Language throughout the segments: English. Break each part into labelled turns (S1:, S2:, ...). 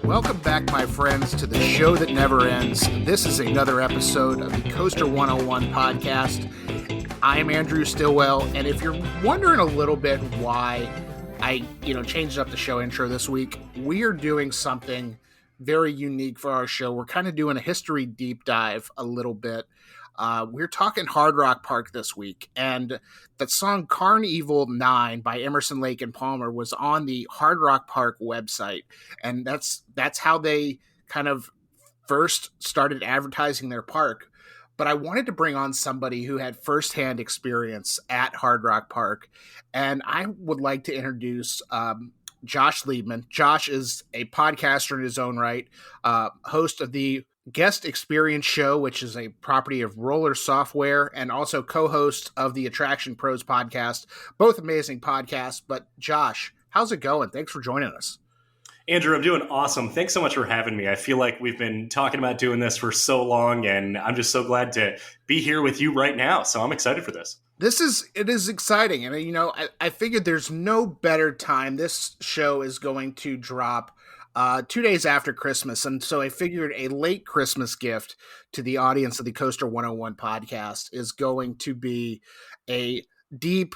S1: Welcome back, my friends, to the show that never ends. This is another episode of the Coaster101 podcast. I am Andrew Stillwell, and if you're wondering a little bit why I, changed up the show intro this week, we are doing something very unique for our show. We're kind of doing a history deep dive a little bit. We're talking Hard Rock Park this week, and that song Carnival 9 by Emerson, Lake and Palmer was on the Hard Rock Park website, and that's how they kind of first started advertising their park. But I wanted to bring on somebody who had firsthand experience at Hard Rock Park, and I would like to introduce Josh Liebman. Josh is a podcaster in his own right, host of the Guest Experience Show, which is a property of Roller Software, and also co-host of the Attraction Pros podcast. Both amazing podcasts. But Josh, how's it going? Thanks for joining us.
S2: Andrew, I'm doing awesome. Thanks so much for having me. I feel like we've been talking about doing this for so long, and I'm just so glad to be here with you right now. So I'm excited for this. It
S1: is exciting. And, I figured there's no better time. This show is going to drop 2 days after Christmas. And so I figured a late Christmas gift to the audience of the Coaster101 podcast is going to be a deep,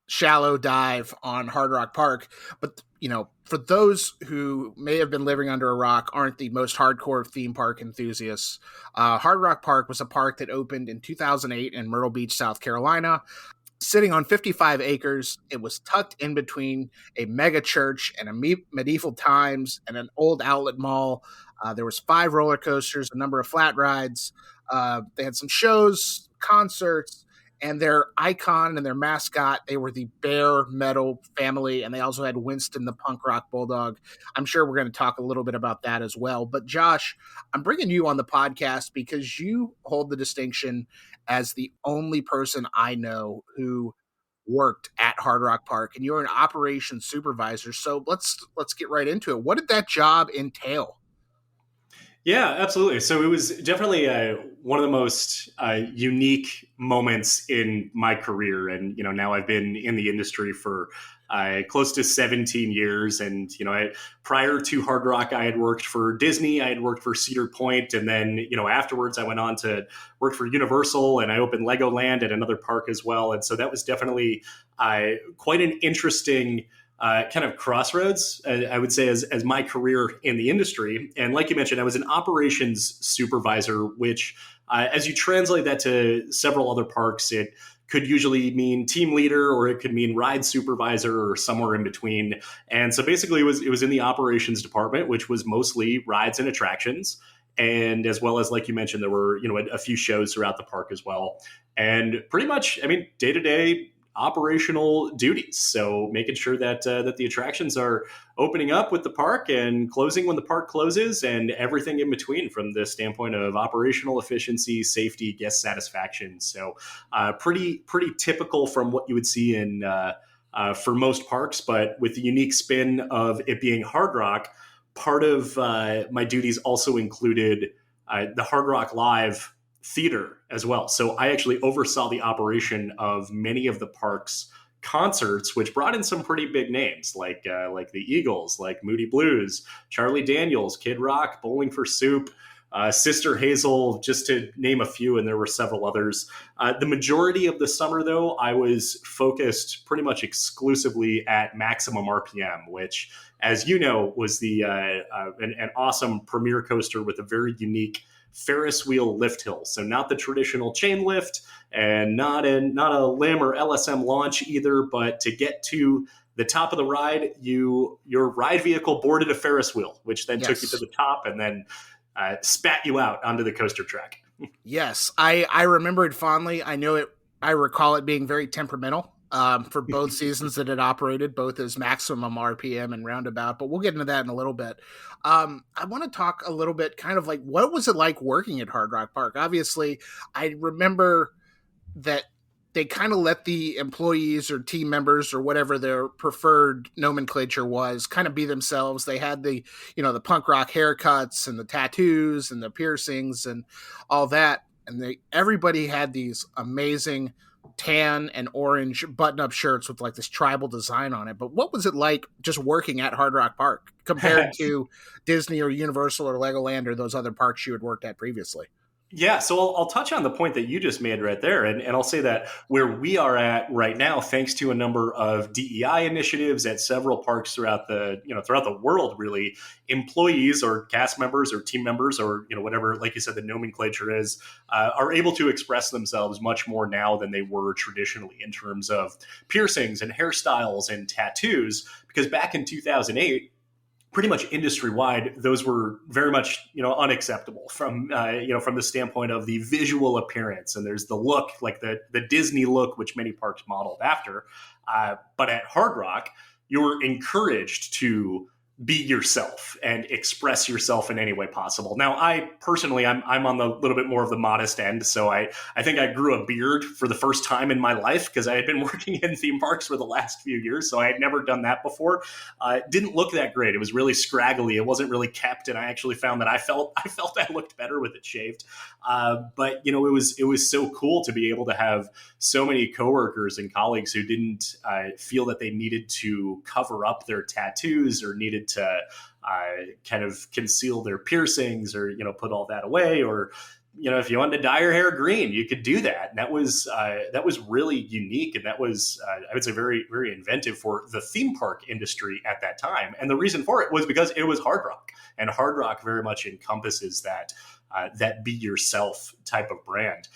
S1: shallow dive on Hard Rock Park. But, for those who may have been living under a rock, aren't the most hardcore theme park enthusiasts, Hard Rock Park was a park that opened in 2008 in Myrtle Beach, South Carolina. Sitting on 55 acres, it was tucked in between a mega church and a medieval times and an old outlet mall. There was 5 roller coasters, a number of flat rides. They had some shows, concerts, and their icon and their mascot, they were the Bear Metal family, and they also had Winston, the punk rock bulldog. I'm sure we're going to talk a little bit about that as well. But Josh, I'm bringing you on the podcast because you hold the distinction as the only person I know who worked at Hard Rock Park, and you're an operations supervisor. So let's get right into it. What did that job entail?
S2: Yeah, absolutely. So it was definitely one of the most unique moments in my career. And, now I've been in the industry for close to 17 years. And, prior to Hard Rock, I had worked for Disney, I had worked for Cedar Point. And then, afterwards I went on to work for Universal, and I opened Legoland at another park as well. And so that was definitely quite an interesting kind of crossroads, I would say, as my career in the industry. And like you mentioned, I was an operations supervisor, which as you translate that to several other parks, it could usually mean team leader, or it could mean ride supervisor, or somewhere in between. And so basically it was in the operations department, which was mostly rides and attractions. And as well as, like you mentioned, there were, a few shows throughout the park as well. And pretty much, day to day operational duties. So making sure that that the attractions are opening up with the park and closing when the park closes, and everything in between from the standpoint of operational efficiency, safety, guest satisfaction. So pretty typical from what you would see in for most parks, but with the unique spin of it being Hard Rock. Part of my duties also included the Hard Rock Live theater as well. So I actually oversaw the operation of many of the park's concerts, which brought in some pretty big names like the Eagles, like Moody Blues, Charlie Daniels, Kid Rock, Bowling for Soup, Sister Hazel, just to name a few, and there were several others. The majority of the summer, though, I was focused pretty much exclusively at Maximum RPM, which, as you know, was the an awesome premier coaster with a very unique Ferris wheel lift hill. So not the traditional chain lift, and not a LIM or LSM launch either, but to get to the top of the ride, your ride vehicle boarded a Ferris wheel, which then took you to the top and then spat you out onto the coaster track.
S1: Yes, I remember it fondly. I recall it being very temperamental for both seasons that it operated, both as Maximum RPM and Roundabout, but we'll get into that in a little bit. I want to talk a little bit kind of like, what was it like working at Hard Rock Park? Obviously, I remember that they kind of let the employees or team members or whatever their preferred nomenclature was kind of be themselves. They had the punk rock haircuts and the tattoos and the piercings and all that. And everybody had these amazing tan and orange button-up shirts with like this tribal design on it. But what was it like just working at Hard Rock Park compared to Disney or Universal or Legoland or those other parks you had worked at previously?
S2: Yeah, so I'll touch on the point that you just made right there, and I'll say that where we are at right now, thanks to a number of DEI initiatives at several parks throughout the throughout the world, really, employees or cast members or team members or whatever, like you said, the nomenclature is, are able to express themselves much more now than they were traditionally in terms of piercings and hairstyles and tattoos. Because back in 2008, pretty much industry wide, those were very much unacceptable from from the standpoint of the visual appearance. And there's the look, like the Disney look, which many parks modeled after. But at Hard Rock, you were encouraged to be yourself and express yourself in any way possible. Now, I personally, I'm on the little bit more of the modest end, so I think I grew a beard for the first time in my life because I had been working in theme parks for the last few years, so I had never done that before. It didn't look that great. It was really scraggly. It wasn't really kept, and I actually found that I felt I looked better with it shaved. But it was so cool to be able to have so many coworkers and colleagues who didn't feel that they needed to cover up their tattoos or needed to kind of conceal their piercings or put all that away, or if you wanted to dye your hair green, you could do that. And that was really unique, and that was I would say very, very inventive for the theme park industry at that time. And the reason for it was because it was Hard Rock, and Hard Rock very much encompasses that that be yourself type of brand.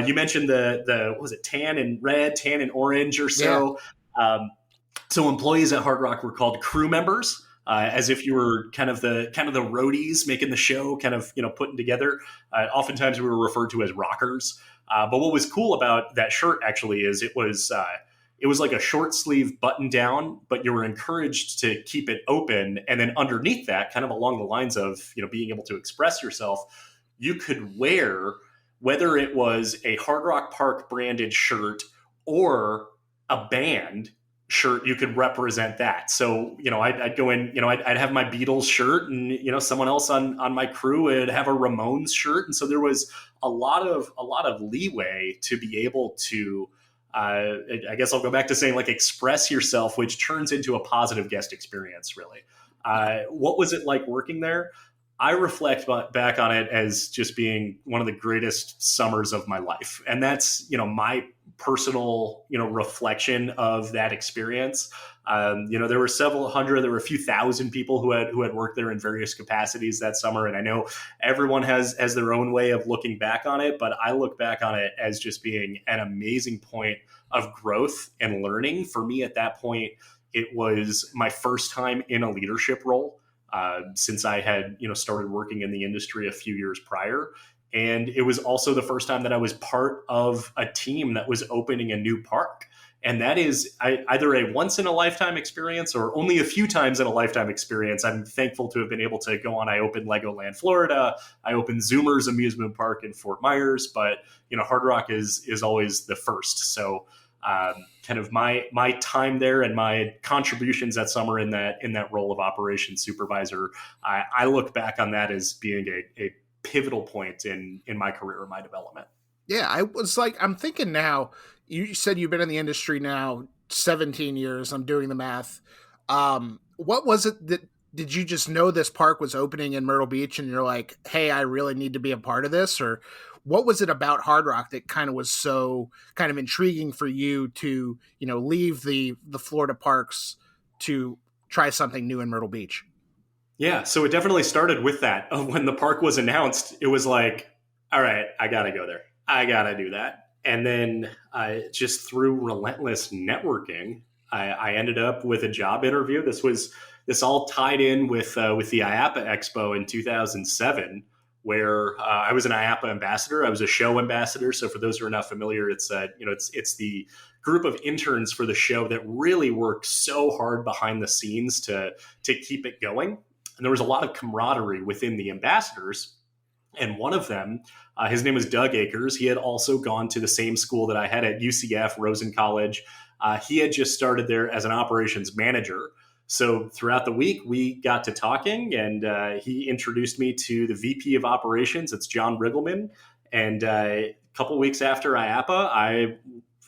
S2: You mentioned the what was it, tan and red, tan and orange or so. Yeah. So employees at Hard Rock were called crew members. As if you were kind of the roadies making the show, kind of putting together. Oftentimes we were referred to as rockers. But what was cool about that shirt actually is it was like a short sleeve button down, but you were encouraged to keep it open. And then underneath that, kind of along the lines of being able to express yourself, you could wear, whether it was a Hard Rock Park branded shirt or a band shirt, you could represent that. So, I'd go in, I'd have my Beatles shirt, and, someone else on my crew would have a Ramones shirt. And so there was a lot of leeway to be able to, I guess I'll go back to saying, like, express yourself, which turns into a positive guest experience, really. What was it like working there? I reflect back on it as just being one of the greatest summers of my life. And that's, my personal, reflection of that experience. There were several hundred, there were a few thousand people who had worked there in various capacities that summer. And I know everyone has their own way of looking back on it, but I look back on it as just being an amazing point of growth and learning. For me at that point, it was my first time in a leadership role. Since I had, started working in the industry a few years prior. And it was also the first time that I was part of a team that was opening a new park. And that is either a once in a lifetime experience or only a few times in a lifetime experience. I'm thankful to have been able to go on. I opened Legoland, Florida. I opened Zoomers Amusement Park in Fort Myers, but Hard Rock is always the first. So kind of my time there and my contributions that summer in that role of Operations Supervisor, I look back on that as being a pivotal point in my career and my development.
S1: Yeah, I'm thinking now, you said you've been in the industry now 17 years. I'm doing the math. What was it that, did you just know this park was opening in Myrtle Beach and you're like, hey, I really need to be a part of this? Or what was it about Hard Rock that kind of was so kind of intriguing for you to, leave the Florida parks to try something new in Myrtle Beach?
S2: Yeah, so it definitely started with that. When the park was announced, it was like, all right, I got to go there. I got to do that. And then just through relentless networking, I ended up with a job interview. This all tied in with the IAPA Expo in 2007, where I was an IAPA ambassador. I was a show ambassador. So for those who are not familiar, it's the group of interns for the show that really worked so hard behind the scenes to keep it going. And there was a lot of camaraderie within the ambassadors. And one of them, his name was Doug Akers. He had also gone to the same school that I had at UCF, Rosen College. He had just started there as an operations manager. So throughout the week, we got to talking, and he introduced me to the VP of operations. It's John Riggleman. And a couple weeks after IAPA, I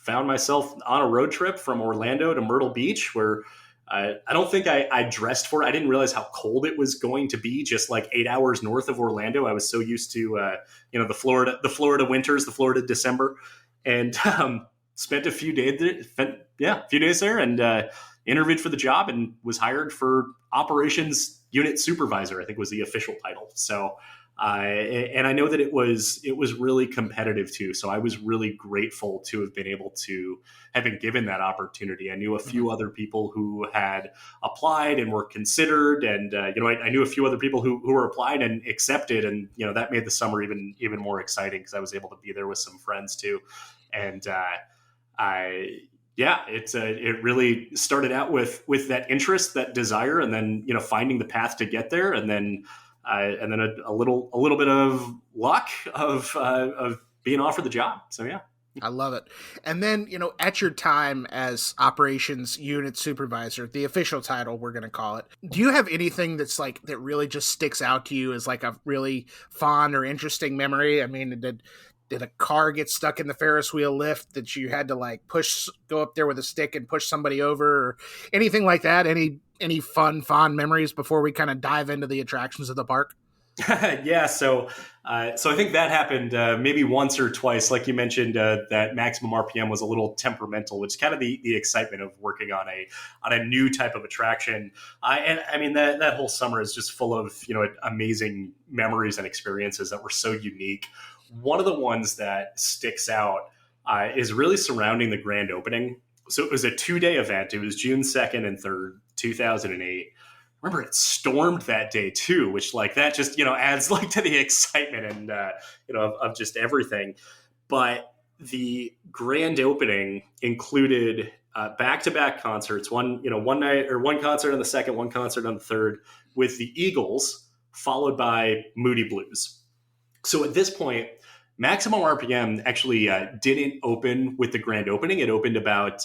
S2: found myself on a road trip from Orlando to Myrtle Beach, where I don't think I dressed for it. I didn't realize how cold it was going to be just like 8 hours north of Orlando. I was so used to, the Florida winters, the Florida December, and spent a few days there, a few days there, and interviewed for the job and was hired for Operations Unit Supervisor, I think was the official title. So, and I know that it was really competitive too. So I was really grateful to have been able to have been given that opportunity. I knew a few other people who had applied and were considered, and I knew a few other people who were applied and accepted, and that made the summer even more exciting because I was able to be there with some friends too, and it really started out with that interest, that desire, and then finding the path to get there, and then a little bit of luck of being offered the job. So yeah.
S1: I love it. And then, at your time as Operations Unit Supervisor, the official title, we're going to call it, do you have anything that's like, that really just sticks out to you as like a really fond or interesting memory? I mean, did a car get stuck in the Ferris wheel lift that you had to like go up there with a stick and push somebody over, or anything like that? Any fond memories before we kind of dive into the attractions of the park?
S2: Yeah, so I think that happened maybe once or twice. Like you mentioned, that maximum RPM was a little temperamental, which is kind of the excitement of working on a new type of attraction. And I mean that whole summer is just full of amazing memories and experiences that were so unique. One of the ones that sticks out is really surrounding the grand opening. So it was a 2-day event. It was June 2nd and 3rd, 2008. Remember, it stormed that day too, which like that just adds like to the excitement and of just everything. But the grand opening included back-to-back concerts. One night, or one concert on the second, one concert on the third, with the Eagles, followed by Moody Blues. So at this point, Maximum RPM actually didn't open with the grand opening. It opened about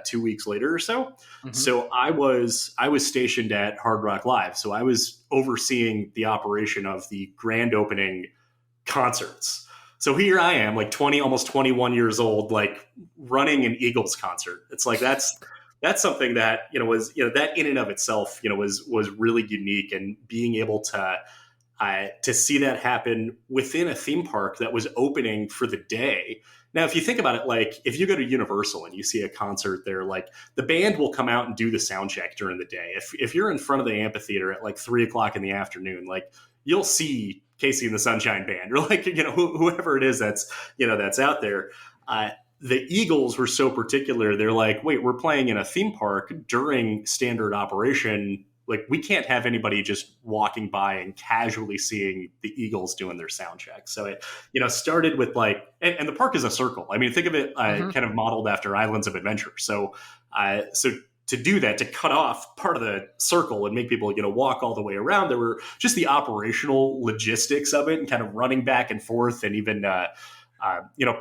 S2: 2 weeks later or so. Mm-hmm. So I was stationed at Hard Rock Live. So I was overseeing the operation of the grand opening concerts. So here I am, like 20, almost 21 years old, like running an Eagles concert. It's like that's something that was that in and of itself was really unique, and being able to see that happen within a theme park that was opening for the day. Now, if you think about it, like if you go to Universal and you see a concert there, like the band will come out and do the sound check during the day. If you're in front of the amphitheater at like 3:00 in the afternoon, like you'll see Casey and the Sunshine Band, or like, whoever it is that's out there. The Eagles were so particular. They're like, wait, we're playing in a theme park during standard operation. Like, we can't have anybody just walking by and casually seeing the Eagles doing their sound check. So it, started with like, and the park is a circle. I mean, think of it kind of modeled after Islands of Adventure. So to do that, to cut off part of the circle and make people, walk all the way around, there were just the operational logistics of it and kind of running back and forth, and even,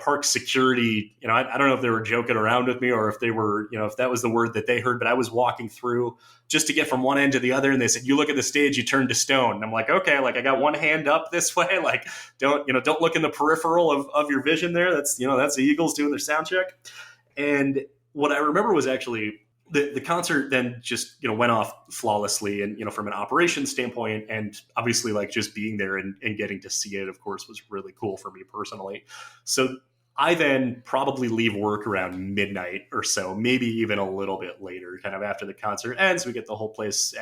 S2: park security, I don't know if they were joking around with me or if they were, if that was the word that they heard, but I was walking through just to get from one end to the other. And they said, you look at the stage, you turn to stone. And I'm like, okay, like I got one hand up this way. Like, don't look in the peripheral of your vision there. That's the Eagles doing their sound check. And what I remember was actually the concert then just, went off flawlessly, and, from an operations standpoint, and obviously like just being there and getting to see it, of course, was really cool for me personally. So I then probably leave work around midnight or so, maybe even a little bit later, kind of after the concert ends. We get the whole place,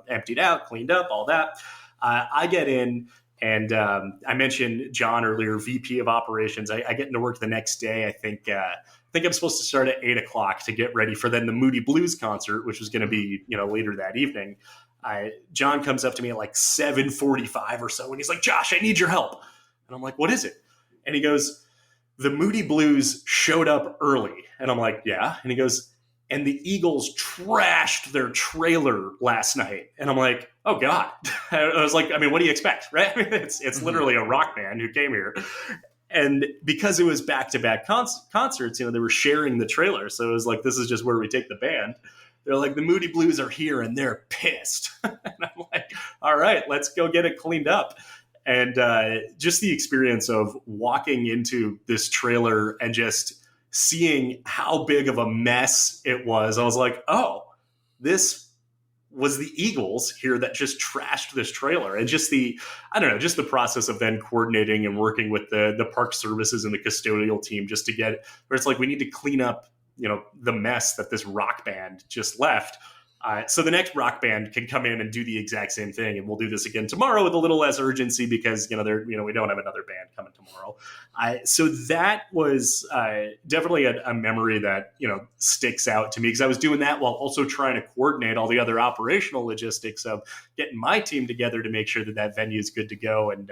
S2: emptied out, cleaned up, all that. I get in, and I mentioned John earlier, VP of operations. I get into work the next day. I think I'm supposed to start at 8:00 to get ready for then the Moody Blues concert, which was going to be, later that evening. John comes up to me at like 7:45 or so, and he's like, Josh, I need your help. And I'm like, what is it? And he goes, the Moody Blues showed up early. And I'm like, yeah. And he goes, and the Eagles trashed their trailer last night. And I'm like, oh God. I was like, I mean, what do you expect? Right? I mean, it's literally a rock band who came here. And because it was back-to-back concerts, they were sharing the trailer. So it was like, this is just where we take the band. They're like, the Moody Blues are here and they're pissed. And I'm like, all right, let's go get it cleaned up. And just the experience of walking into this trailer and just seeing how big of a mess it was, I was like, oh, this was the Eagles here that just trashed this trailer. And just I don't know, just the process of then coordinating and working with the park services and the custodial team just to get it, where it's like, we need to clean up, the mess that this rock band just left. So the next rock band can come in and do the exact same thing, and we'll do this again tomorrow with a little less urgency because we don't have another band coming tomorrow. So that was definitely a memory that sticks out to me, because I was doing that while also trying to coordinate all the other operational logistics of getting my team together to make sure that venue is good to go, and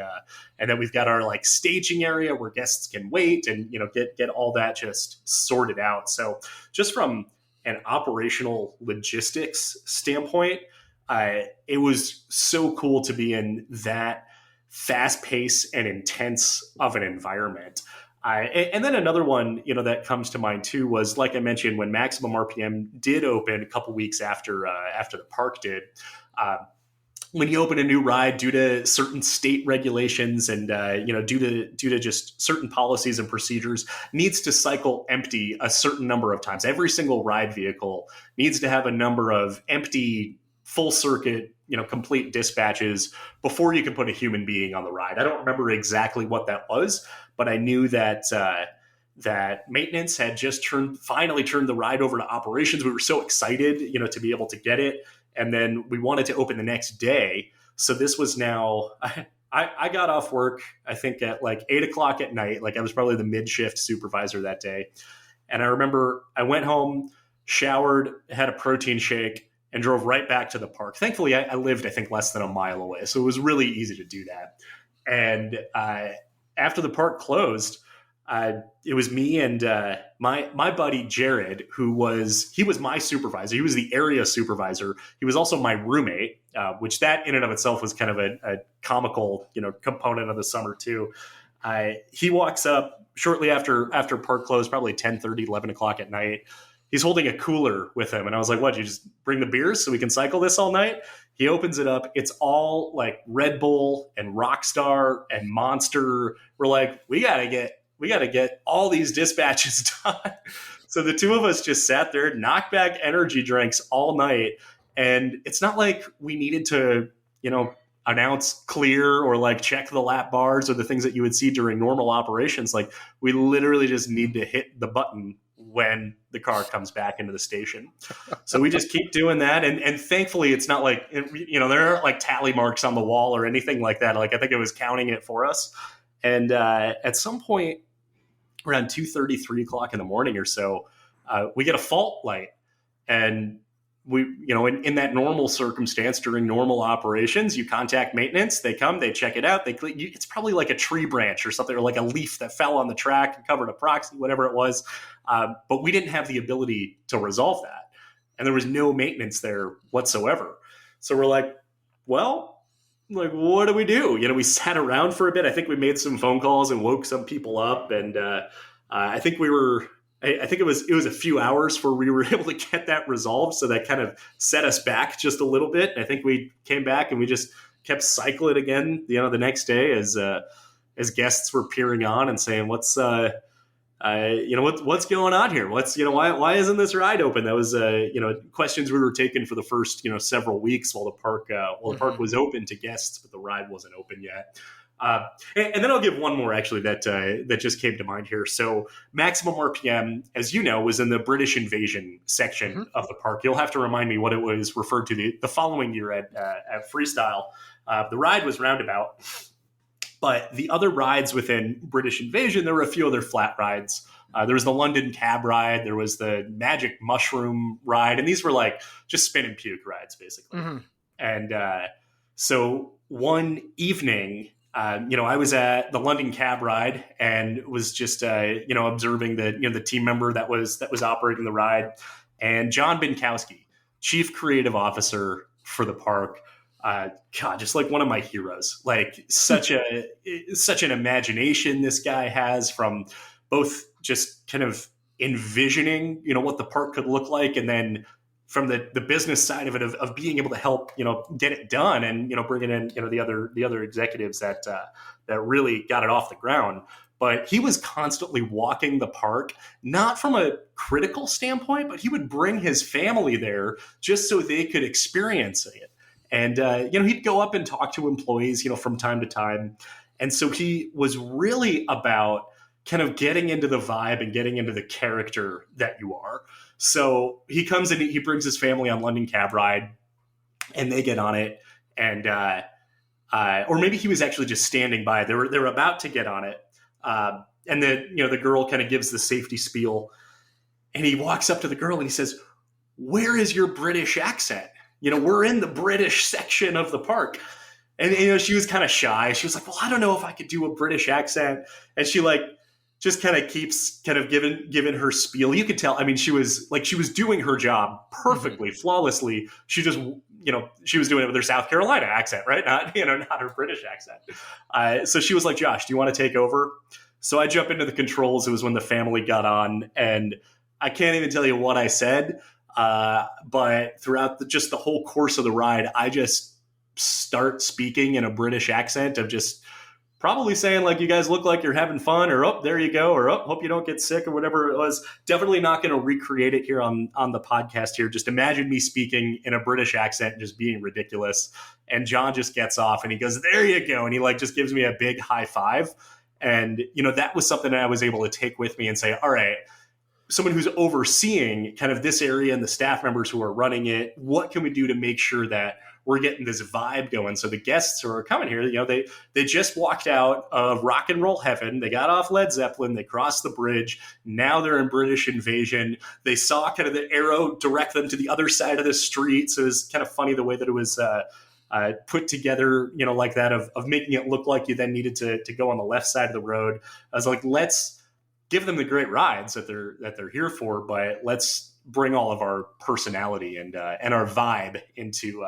S2: then we've got our like staging area where guests can wait, and get all that just sorted out. So just from an operational logistics standpoint, it was so cool to be in that fast pace and intense of an environment. And then another one, that comes to mind too was, like I mentioned, when Maximum RPM did open a couple weeks after the park did. When you open a new ride, due to certain state regulations and due to just certain policies and procedures, needs to cycle empty a certain number of times. Every single ride vehicle needs to have a number of empty, full circuit, complete dispatches before you can put a human being on the ride. I don't remember exactly what that was, but I knew that that maintenance had just finally turned the ride over to operations. We were so excited, to be able to get it. And then we wanted to open the next day. So this was now, I got off work, I think at like 8:00 at night. Like I was probably the mid-shift supervisor that day. And I remember I went home, showered, had a protein shake, and drove right back to the park. Thankfully, I lived, I think, less than a mile away. So it was really easy to do that. And after the park closed, it was me and my buddy Jared, he was my supervisor. He was the area supervisor. He was also my roommate, which that in and of itself was kind of a comical, component of the summer too. He walks up shortly after park closed, probably 10:30, 11:00 at night. He's holding a cooler with him. And I was like, what, you just bring the beers so we can cycle this all night? He opens it up. It's all like Red Bull and Rockstar and Monster. We're like, we got to get all these dispatches done. So the two of us just sat there, knocked back energy drinks all night. And it's not like we needed to, announce clear or like check the lap bars or the things that you would see during normal operations. Like we literally just need to hit the button when the car comes back into the station. So we just keep doing that. And thankfully it's not like, there aren't like tally marks on the wall or anything like that. Like I think it was counting it for us. And at some point around 2:30, 3:00 in the morning or so, we get a fault light. And we, in that normal circumstance during normal operations, you contact maintenance, they come, they check it out. It's probably like a tree branch or something, or like a leaf that fell on the track and covered a proxy, whatever it was. But we didn't have the ability to resolve that. And there was no maintenance there whatsoever. So we're like, well, like, what do we do? We sat around for a bit. I think we made some phone calls and woke some people up. And I think it was a few hours before we were able to get that resolved. So that kind of set us back just a little bit. I think we came back and we just kept cycling again, the next day as guests were peering on and saying, what's going on here? Why isn't this ride open? That was, questions we were taking for the first, several weeks while the park was open to guests, but the ride wasn't open yet. And then I'll give one more actually that just came to mind here. So Maximum RPM, as you know, was in the British Invasion section of the park. You'll have to remind me what it was referred to the following year at Freestyle. The ride was Roundabout, but the other rides within British Invasion, there were a few other flat rides. There was the London Cab ride. There was the Magic Mushroom ride. And these were like just spin and puke rides, basically. Mm-hmm. And so one evening, I was at the London Cab ride and was just, observing the team member that was operating the ride. And John Binkowski, Chief Creative Officer for the park, just like one of my heroes. Like such an imagination this guy has, from both just kind of envisioning, what the park could look like, and then from the business side of it, of being able to help, get it done, and, bringing in, the other executives that really got it off the ground. but he was constantly walking the park, not from a critical standpoint, but he would bring his family there just so they could experience it. And, he'd go up and talk to employees, from time to time. And so he was really about kind of getting into the vibe and getting into the character that you are. So he comes and he brings his family on London Cab Ride, and they get on it. And, or maybe he was actually just standing by. They were about to get on it. And then, the girl kind of gives the safety spiel, and he walks up to the girl and he says, "Where is your British accent? We're in the British section of the park." And, she was kind of shy. She was like, "Well, I don't know if I could do a British accent." And she just kind of keeps kind of giving her spiel. You could tell, she was doing her job perfectly, flawlessly. She just, she was doing it with her South Carolina accent, right? Not her British accent. So she was like, "Josh, do you want to take over?" So I jump into the controls. It was when the family got on, and I can't even tell you what I said. But throughout just the whole course of the ride, I just start speaking in a British accent of just probably saying, like, "You guys look like you're having fun," or "Oh, there you go," or "Oh, hope you don't get sick," or whatever it was. Definitely not going to recreate it here on the podcast here. Just imagine me speaking in a British accent, just being ridiculous. And John just gets off and he goes, "There you go." And he just gives me a big high five. And, that was something that I was able to take with me and say, all right, someone who's overseeing kind of this area and the staff members who are running it, what can we do to make sure that we're getting this vibe going? So the guests who are coming here, they just walked out of rock and roll heaven. They got off Led Zeppelin. They crossed the bridge. Now they're in British Invasion. They saw kind of the arrow direct them to the other side of the street. So it was kind of funny the way that it was put together, like that of making it look like you then needed to go on the left side of the road. I was like, let's give them the great rides that they're here for, but let's bring all of our personality and our vibe into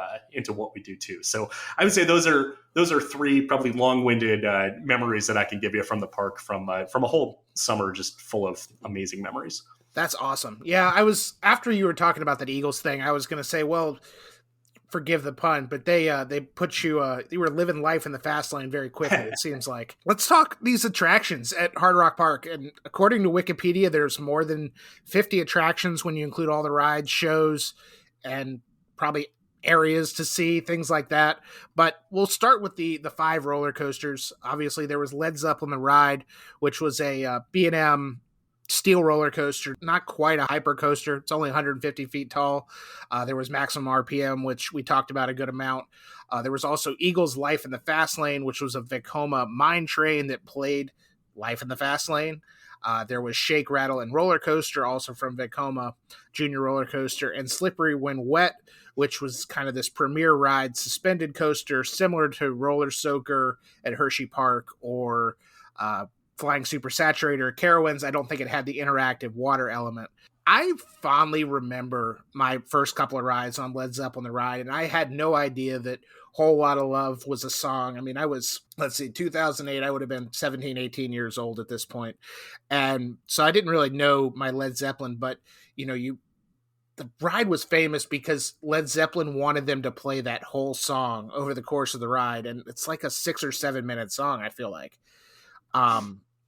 S2: what we do too. So I would say those are three probably long-winded memories that I can give you from the park from a whole summer just full of amazing memories.
S1: That's awesome. Yeah, after you were talking about that Eagles thing, I was going to say, well, forgive the pun, but they put you were living life in the fast lane very quickly, it seems like. Let's talk these attractions at Hard Rock Park. And according to Wikipedia, there's more than 50 attractions when you include all the rides, shows, and probably areas to see, things like that. But we'll start with the 5 roller coasters. Obviously, there was Led Zeppelin the Ride, which was a B&M steel roller coaster, not quite a hyper coaster. It's only 150 feet tall. There was Maximum RPM, which we talked about a good amount. There was also Eagles Life in the Fast Lane, which was a Vekoma mine train that played Life in the Fast Lane. There was Shake, Rattle, and Roller Coaster, also from Vekoma Junior Roller Coaster, and Slippery When Wet, which was kind of this premier ride suspended coaster similar to Roller Soaker at Hershey Park or Flying Super Saturator at Carowinds. I don't think it had the interactive water element. I fondly remember my first couple of rides on Led Zeppelin the Ride, and I had no idea that Whole Lotta Love was a song. I was, 2008, I would have been 17, 18 years old at this point. And so I didn't really know my Led Zeppelin, but, the ride was famous because Led Zeppelin wanted them to play that whole song over the course of the ride. And it's like a 6 or 7 minute song, I feel like.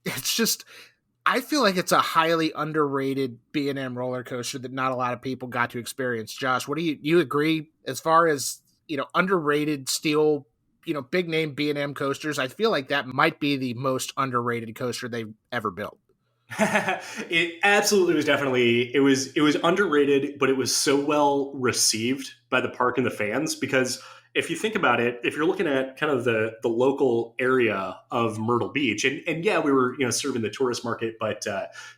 S1: It's just, I feel like it's a highly underrated B&M roller coaster that not a lot of people got to experience. Josh, what do you agree as far as, underrated steel, big name B&M coasters? I feel like that might be the most underrated coaster they've ever built.
S2: It absolutely was definitely, it was underrated, but it was so well received by the park and the fans because if you think about it, if you're looking at kind of the local area of Myrtle Beach, and yeah, we were, serving the tourist market, but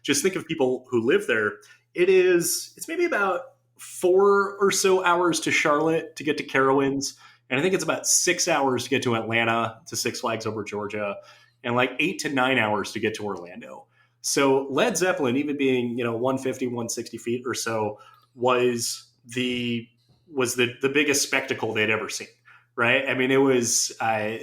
S2: just think of people who live there. It's maybe about 4 or so hours to Charlotte to get to Carowinds. And I think it's about 6 hours to get to Atlanta, to Six Flags Over Georgia, and like 8 to 9 hours to get to Orlando. So Led Zeppelin, even being, 150, 160 feet or so, was the biggest spectacle they'd ever seen, right? It was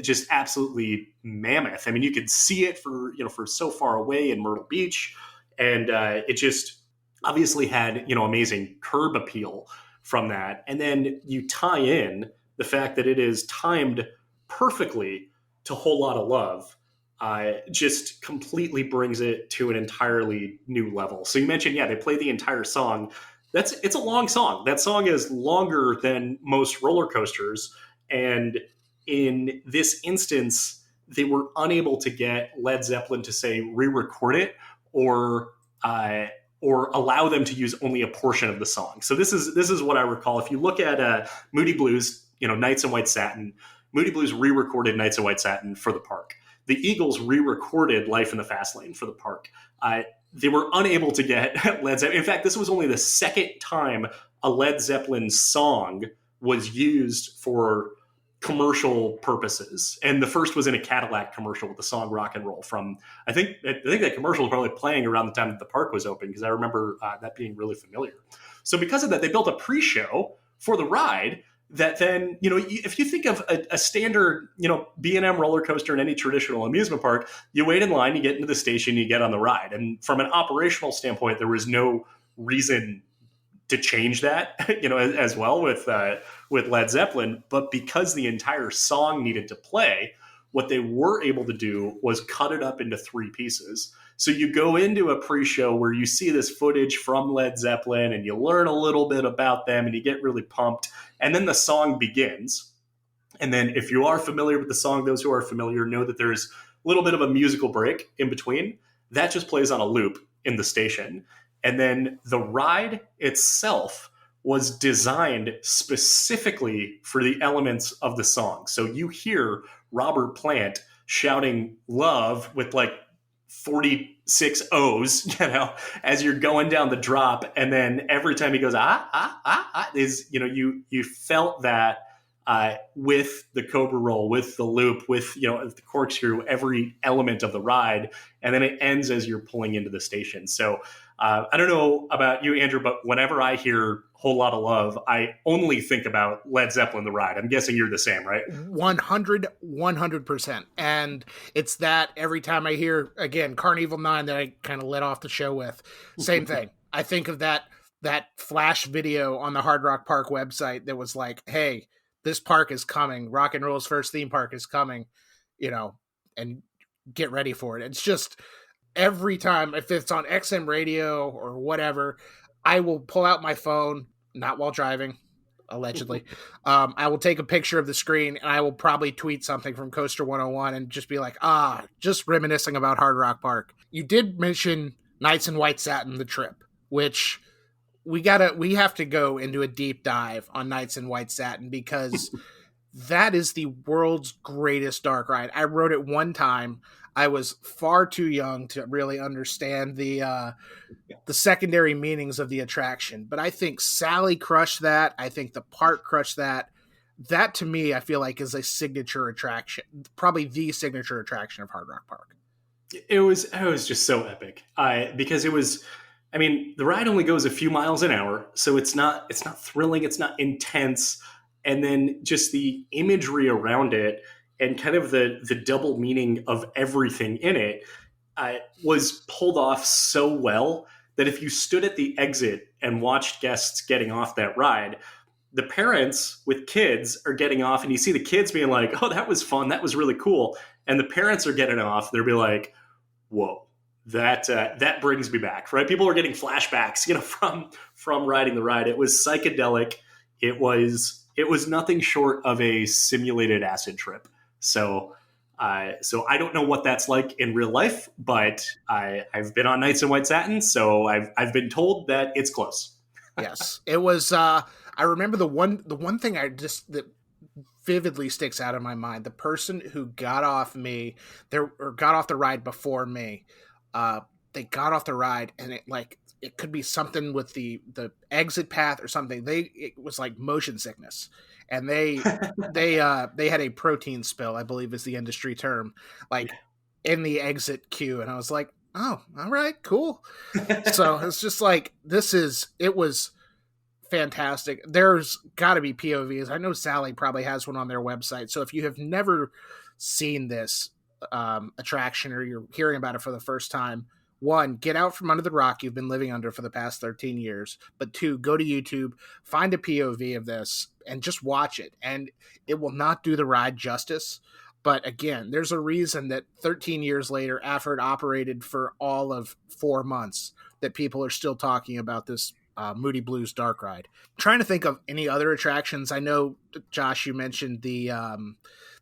S2: just absolutely mammoth. You could see it for so far away in Myrtle Beach, and it just obviously had, amazing curb appeal from that. And then you tie in the fact that it is timed perfectly to Whole Lotta Love. just completely brings it to an entirely new level. So you mentioned, yeah, they play the entire song. It's a long song. That song is longer than most roller coasters, and in this instance, they were unable to get Led Zeppelin to say re-record it or uh, or allow them to use only a portion of the song. So this is what I recall. If you look at Moody Blues, Nights in White Satin, Moody Blues re-recorded Nights in White Satin for the park. The Eagles re-recorded Life in the Fast Lane for the park. They were unable to get Led Zeppelin. In fact, this was only the second time a Led Zeppelin song was used for commercial purposes, and the first was in a Cadillac commercial with the song "Rock and Roll." From I think that commercial was probably playing around the time that the park was open, because I remember that being really familiar. So because of that, they built a pre-show for the ride that then, if you think of a standard, B&M roller coaster in any traditional amusement park, you wait in line, you get into the station, you get on the ride. And from an operational standpoint, there was no reason to change that, as well with Led Zeppelin. But because the entire song needed to play, what they were able to do was cut it up into three pieces. So you go into a pre-show where you see this footage from Led Zeppelin and you learn a little bit about them and you get really pumped. And then the song begins. And then if you are familiar with the song, those who are familiar know that there's a little bit of a musical break in between. That just plays on a loop in the station. And then the ride itself was designed specifically for the elements of the song. So you hear Robert Plant shouting love with like 46 O's, as you're going down the drop. And then every time he goes, is, you felt that with the Cobra Roll, with the loop, with, the corkscrew, every element of the ride. And then it ends as you're pulling into the station. So I don't know about you, Andrew, but whenever I hear Whole Lotta Love, I only think about Led Zeppelin, the ride. I'm guessing you're the same, right?
S1: 100%. And it's that every time I hear, again, Carnival 9 that I kind of let off the show with, same thing. I think of that flash video on the Hard Rock Park website that was like, hey, this park is coming. Rock and Roll's first theme park is coming, and get ready for it. It's just every time, if it's on XM radio or whatever, I will pull out my phone, not while driving, allegedly. I will take a picture of the screen and I will probably tweet something from Coaster101 and just be like, just reminiscing about Hard Rock Park. You did mention Nights in White Satin, the trip, which we have to go into a deep dive on Nights in White Satin, because that is the world's greatest dark ride. I rode it one time. I was far too young to really understand the secondary meanings of the attraction. But I think Sally crushed that. I think the park crushed that. That, to me, I feel like is a signature attraction, probably the signature attraction of Hard Rock Park.
S2: It was just so epic. Because it was, the ride only goes a few miles an hour, so it's not thrilling, it's not intense. And then just the imagery around it and kind of the double meaning of everything in it was pulled off so well that if you stood at the exit and watched guests getting off that ride, the parents with kids are getting off, and you see the kids being like, oh, that was fun, that was really cool. And the parents are getting off, they'll be like, whoa, that brings me back, right? People are getting flashbacks, from riding the ride. It was psychedelic. It was nothing short of a simulated acid trip. So I don't know what that's like in real life, but I've been on Nights in White Satin, so I've been told that it's close.
S1: Yes, it was. I remember the one thing that vividly sticks out in my mind. The person who got off got off the ride before me. They got off the ride, and it could be something with the exit path or something. It was like motion sickness. And they had a protein spill, I believe is the industry term, in the exit queue. And I was like, oh, all right, cool. So it's just like, it was fantastic. There's got to be POVs. I know Sally probably has one on their website. So if you have never seen this attraction, or you're hearing about it for the first time, one, get out from under the rock you've been living under for the past 13 years. But two, go to YouTube, find a POV of this, and just watch it. And it will not do the ride justice, But again, there's a reason that 13 years later, after it operated for all of 4 months, that people are still talking about this Moody Blues Dark Ride. Trying to think of any other attractions. I know, Josh, you mentioned the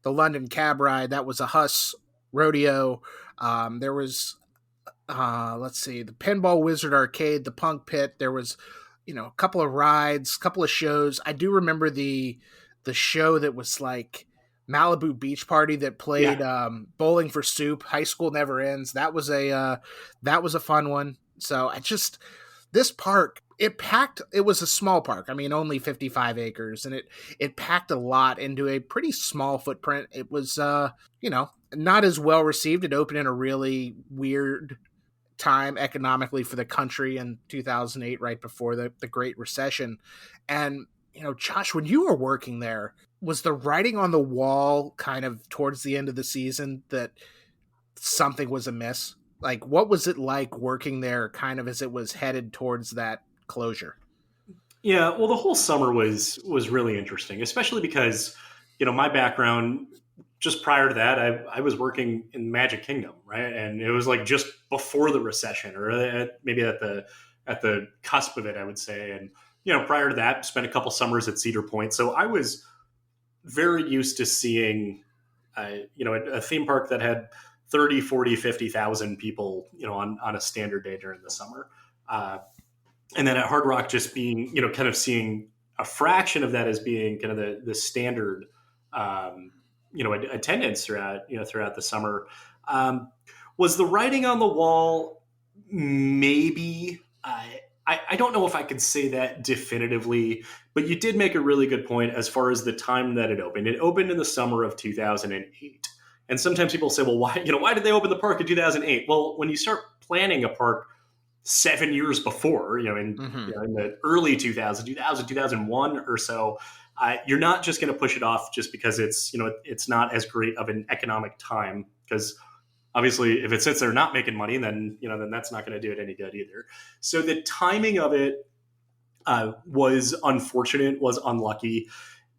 S1: London Cab Ride. That was a Huss rodeo. There was let's see, the Pinball Wizard Arcade, the Punk Pit. There was, a couple of rides, a couple of shows. I do remember the show that was like Malibu Beach Party that played
S2: Yeah.
S1: Bowling for Soup. High School Never Ends. That was a fun one. So this park, it packed. It was a small park. I mean, only 55 acres, and it packed a lot into a pretty small footprint. It was not as well received. It opened in a really weird time economically for the country in 2008, right before the Great Recession. And Josh, when you were working there, was the writing on the wall kind of towards the end of the season that something was amiss? Like, what was it like working there kind of as it was headed towards that closure?
S2: Yeah, well, the whole summer was really interesting, especially because my background just prior to that, I was working in Magic Kingdom, right, and it was like just before the recession, or maybe at the cusp of it, I would say. And prior to that, spent a couple summers at Cedar Point, so I was very used to seeing, a theme park that had 30, 40, 50,000 people, on a standard day during the summer. And then at Hard Rock, just being, kind of seeing a fraction of that as being kind of the standard, attendance throughout the summer. Was the writing on the wall? Maybe. I don't know if I could say that definitively, but you did make a really good point as far as the time that it opened. It opened in the summer of 2008. And sometimes people say, well, why did they open the park in 2008? Well, when you start planning a park 7 years before, in the early 2001 or so, you're not just going to push it off just because it's not as great of an economic time, because obviously if it sits there not making money, then that's not going to do it any good either. So the timing of it was unfortunate, was unlucky.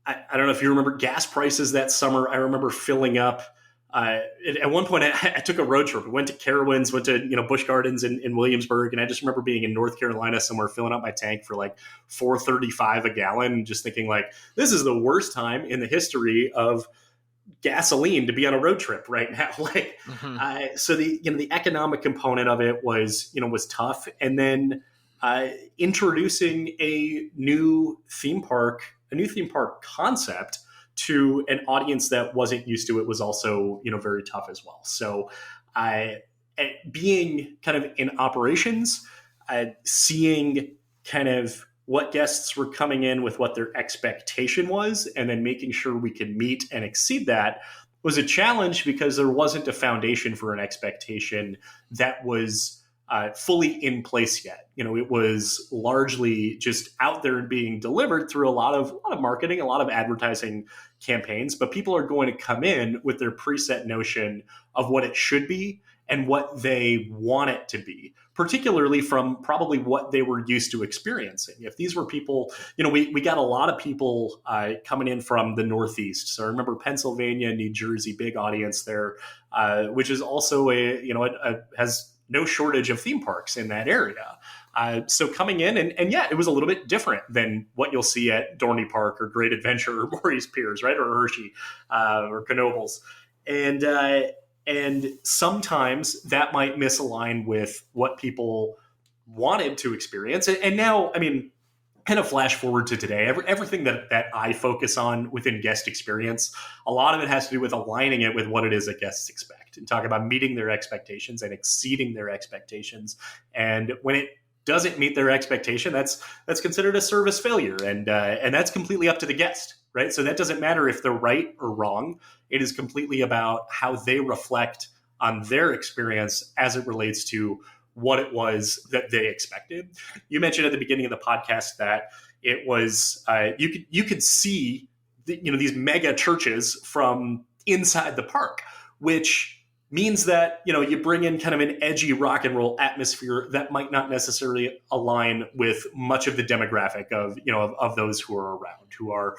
S2: I don't know if you remember gas prices that summer. I remember filling up. At one point, I took a road trip. We went to Carowinds, went to Busch Gardens in Williamsburg, and I just remember being in North Carolina somewhere, filling up my tank for like $4.35 a gallon, and just thinking like, this is the worst time in the history of gasoline to be on a road trip right now. Like, so the economic component of it was tough, and then introducing a new theme park concept to an audience that wasn't used to it was also very tough as well. So being kind of in operations, seeing kind of what guests were coming in with, what their expectation was, and then making sure we could meet and exceed that was a challenge, because there wasn't a foundation for an expectation that was fully in place yet. It was largely just out there and being delivered through a lot of marketing, a lot of advertising campaigns. But people are going to come in with their preset notion of what it should be and what they want it to be, particularly from probably what they were used to experiencing. If these were people, we got a lot of people coming in from the Northeast. So I remember Pennsylvania, New Jersey, big audience there, which is also has no shortage of theme parks in that area. So coming in, and yeah, it was a little bit different than what you'll see at Dorney Park or Great Adventure or Maurice Piers, right? Or Hershey or Knoebels. And sometimes that might misalign with what people wanted to experience. And now, I mean, kind of flash forward to today, everything that I focus on within guest experience, a lot of it has to do with aligning it with what it is that guests expect, and talk about meeting their expectations and exceeding their expectations. And when it doesn't meet their expectation, that's considered a service failure, and that's completely up to the guest, right? So that doesn't matter if they're right or wrong. It is completely about how they reflect on their experience as it relates to what it was that they expected. You mentioned at the beginning of the podcast that it was you could see these mega churches from inside the park, which means that, you bring in kind of an edgy rock and roll atmosphere that might not necessarily align with much of the demographic of those who are around, who are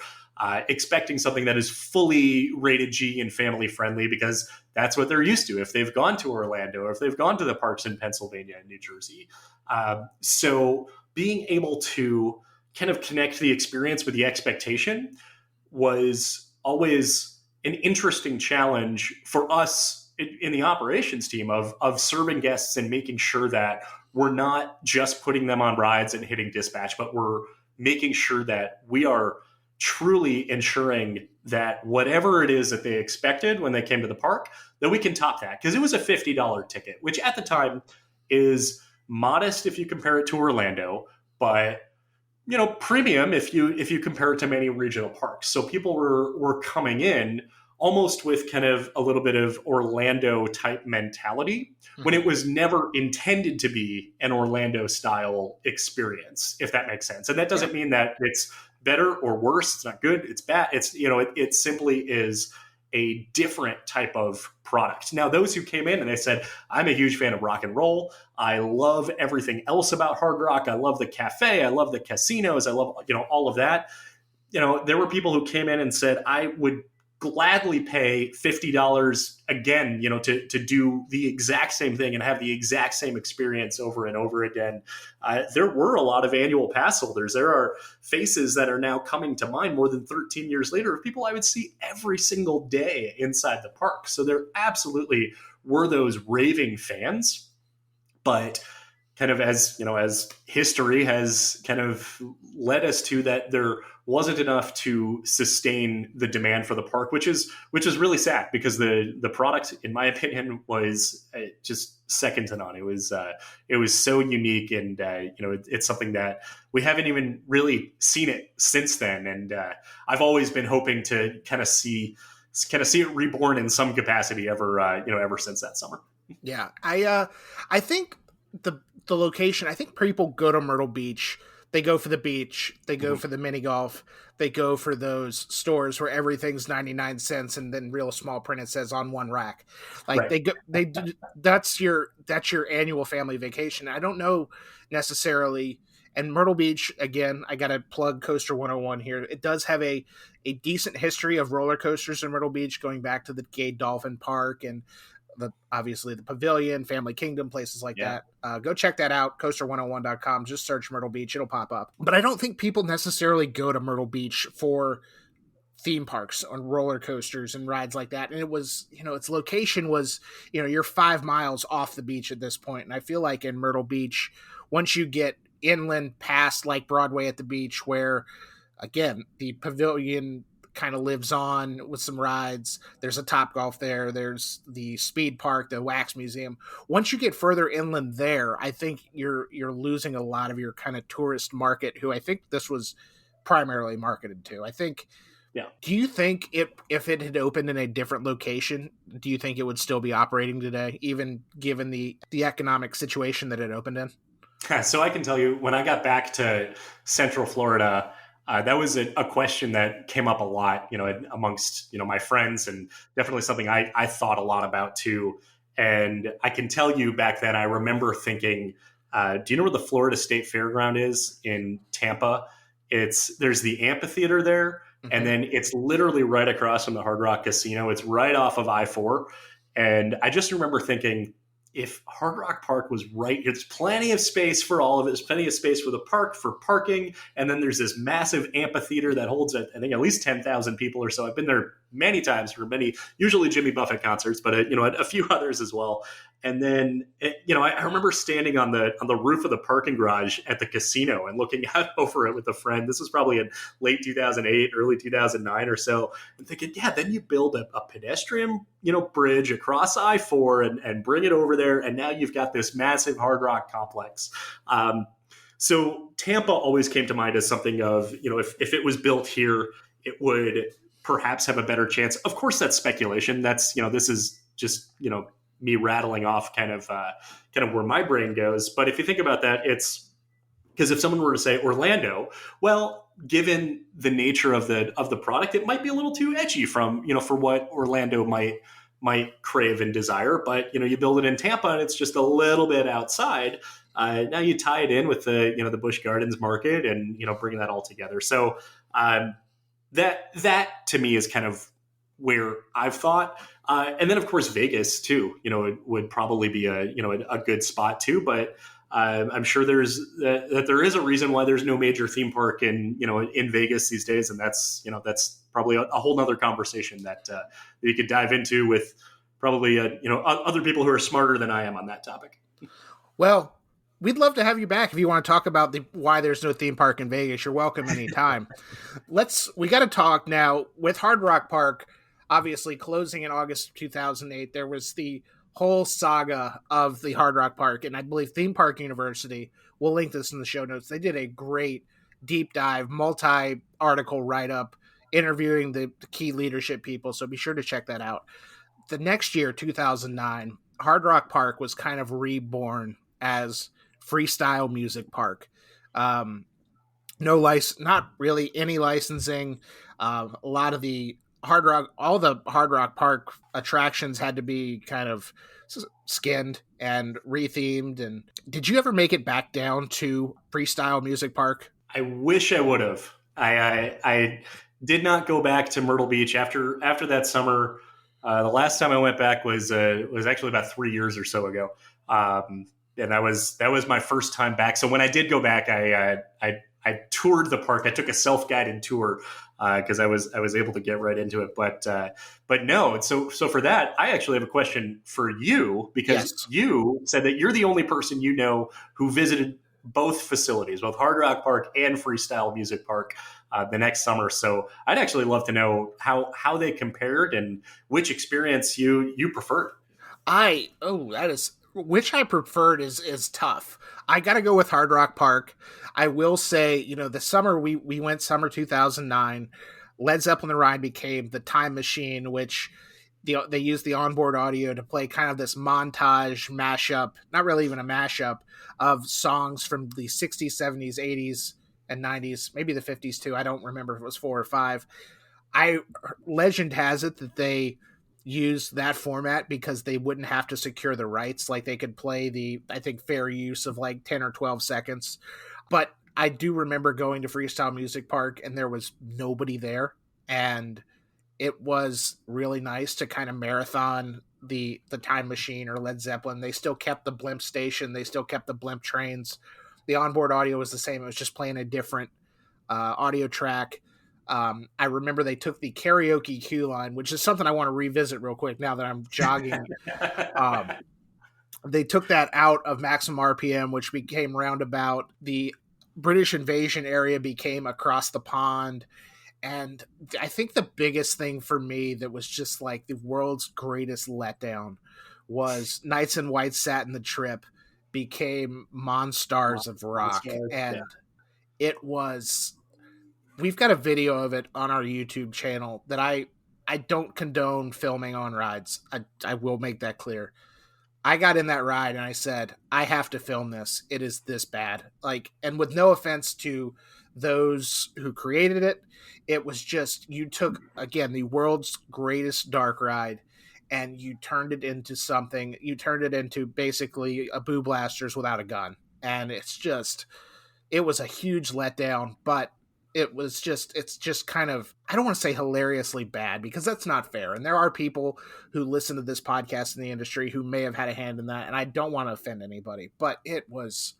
S2: expecting something that is fully rated G and family friendly, because that's what they're used to if they've gone to Orlando or if they've gone to the parks in Pennsylvania and New Jersey. So being able to kind of connect the experience with the expectation was always an interesting challenge for us in the operations team of serving guests and making sure that we're not just putting them on rides and hitting dispatch, but we're making sure that we are truly ensuring that whatever it is that they expected when they came to the park, that we can top that. Because it was a $50 ticket, which at the time is modest if you compare it to Orlando, but premium if you compare it to many regional parks. So people were coming in almost with kind of a little bit of Orlando type mentality when it was never intended to be an Orlando style experience, if that makes sense. And that doesn't mean that it's better or worse. It's not good. It's bad. It's, it simply is a different type of product. Now, those who came in and they said, I'm a huge fan of rock and roll. I love everything else about Hard Rock. I love the cafe. I love the casinos. I love, all of that. There were people who came in and said, I would gladly pay $50 again, to do the exact same thing and have the exact same experience over and over again. There were a lot of annual pass holders. There are faces that are now coming to mind more than 13 years later of people I would see every single day inside the park. So there absolutely were those raving fans, but kind of as history has kind of led us to that, there wasn't enough to sustain the demand for the park, which is really sad, because the product, in my opinion, was just second to none. It was so unique, and it's something that we haven't even really seen it since then. And I've always been hoping to kind of see it reborn in some capacity ever since that summer.
S1: Yeah, I think the location. I think people go to Myrtle Beach. They go for the beach. They go for the mini golf. They go for those stores where everything's 99 cents, and then real small print it says on one rack. Like
S2: right.
S1: they go, they do, that's your annual family vacation. I don't know necessarily. And Myrtle Beach, again, I got to plug Coaster 101 here. It does have a decent history of roller coasters in Myrtle Beach, going back to the Gay Dolphin Park and obviously the Pavilion, Family Kingdom, places like that. Go check that out, coaster101.com. Just search Myrtle Beach. It'll pop up. But I don't think people necessarily go to Myrtle Beach for theme parks on roller coasters and rides like that. And it was, its location was, you're 5 miles off the beach at this point. And I feel like in Myrtle Beach, once you get inland past like Broadway at the beach, where again, the Pavilion kind of lives on with some rides. There's a Top Golf there. There's the Speed Park, the Wax Museum. Once you get further inland there, I think you're losing a lot of your kind of tourist market, who I think this was primarily marketed to. I think.
S2: Yeah.
S1: Do you think if it had opened in a different location, do you think it would still be operating today, even given the economic situation that it opened in?
S2: So I can tell you, when I got back to Central Florida, that was a question that came up a lot, amongst, my friends, and definitely something I thought a lot about too. And I can tell you, back then, I remember thinking, do you know where the Florida State Fairground is in Tampa? There's the amphitheater there, and then it's literally right across from the Hard Rock Casino. It's right off of I-4. And I just remember thinking, if Hard Rock Park was right here, there's plenty of space for all of it. There's plenty of space for the park, for parking. And then there's this massive amphitheater that holds, I think, at least 10,000 people or so. I've been there many times for usually Jimmy Buffett concerts, but a few others as well. And then, I remember standing on the roof of the parking garage at the casino and looking out over it with a friend. This was probably in late 2008, early 2009 or so, and thinking, yeah, then you build a pedestrian, bridge across I-4 and bring it over there. And now you've got this massive Hard Rock complex. So Tampa always came to mind as something of, if it was built here, it would perhaps have a better chance. Of course, that's speculation. That's, this is just, me rattling off kind of where my brain goes. But if you think about that, it's because if someone were to say Orlando, well, given the nature of the product, it might be a little too edgy for what Orlando might might crave and desire. But you build it in Tampa, and it's just a little bit outside. Now you tie it in with the Busch Gardens market, and bringing that all together. So that to me is kind of where I've thought. And then of course Vegas too. It would probably be a good spot too. But I'm sure that there is a reason why there's no major theme park in Vegas these days, and that's probably a whole nother conversation that you could dive into with probably other people who are smarter than I am on that topic.
S1: Well, we'd love to have you back if you want to talk about why there's no theme park in Vegas. You're welcome anytime. We got to talk now with Hard Rock Park, obviously closing in August of 2008. There was the whole saga of the Hard Rock Park, and I believe Theme Park University, we'll link this in the show notes. They did a great deep dive, multi-article write-up interviewing the key leadership people. So be sure to check that out. The next year, 2009, Hard Rock Park was kind of reborn as Freestyle Music Park. Not really any licensing. A lot of all the Hard Rock Park attractions had to be kind of skinned and rethemed. And did you ever make it back down to Freestyle Music Park?
S2: I wish I would have. I did not go back to Myrtle Beach after that summer. The last time I went back was actually about 3 years or so ago. And that was my first time back. So when I did go back, I toured the park. I took a self-guided tour because I was able to get right into it. But no. So for that, I actually have a question for you, because
S1: Yes.
S2: You said that you're the only person who visited both facilities, both Hard Rock Park and Freestyle Music Park, the next summer. So I'd actually love to know how they compared and which experience you preferred.
S1: Which I preferred is tough. I got to go with Hard Rock Park. I will say, the summer we went, summer 2009, Led Zeppelin ride became the Time Machine, which they used the onboard audio to play kind of this montage mashup, not really even a mashup, of songs from the 60s, 70s, 80s, and 90s, maybe the 50s too. I don't remember if it was 4 or 5. Legend has it that they used that format because they wouldn't have to secure the rights. Like they could play I think fair use of like 10 or 12 seconds. But I do remember going to Freestyle Music Park and there was nobody there. And it was really nice to kind of marathon the Time Machine or Led Zeppelin. They still kept the blimp station. They still kept the blimp trains. The onboard audio was the same. It was just playing a different audio track. I remember they took the karaoke queue line, which is something I want to revisit real quick now that I'm jogging. They took that out of Maximum RPM, which became Roundabout. The British Invasion area became Across the Pond. And I think the biggest thing for me that was just like the world's greatest letdown was Nights in White Satin, the Trip became Monstars of Rock. And it was... We've got a video of it on our YouTube channel that I don't condone filming on rides. I will make that clear. I got in that ride and I said, I have to film this. It is this bad. And with no offense to those who created it, it was just, you took, again, the world's greatest dark ride and you turned it into basically a Boo Blasters without a gun. And it was a huge letdown, but it's just kind of, I don't want to say hilariously bad because that's not fair. And there are people who listen to this podcast in the industry who may have had a hand in that. And I don't want to offend anybody, but it was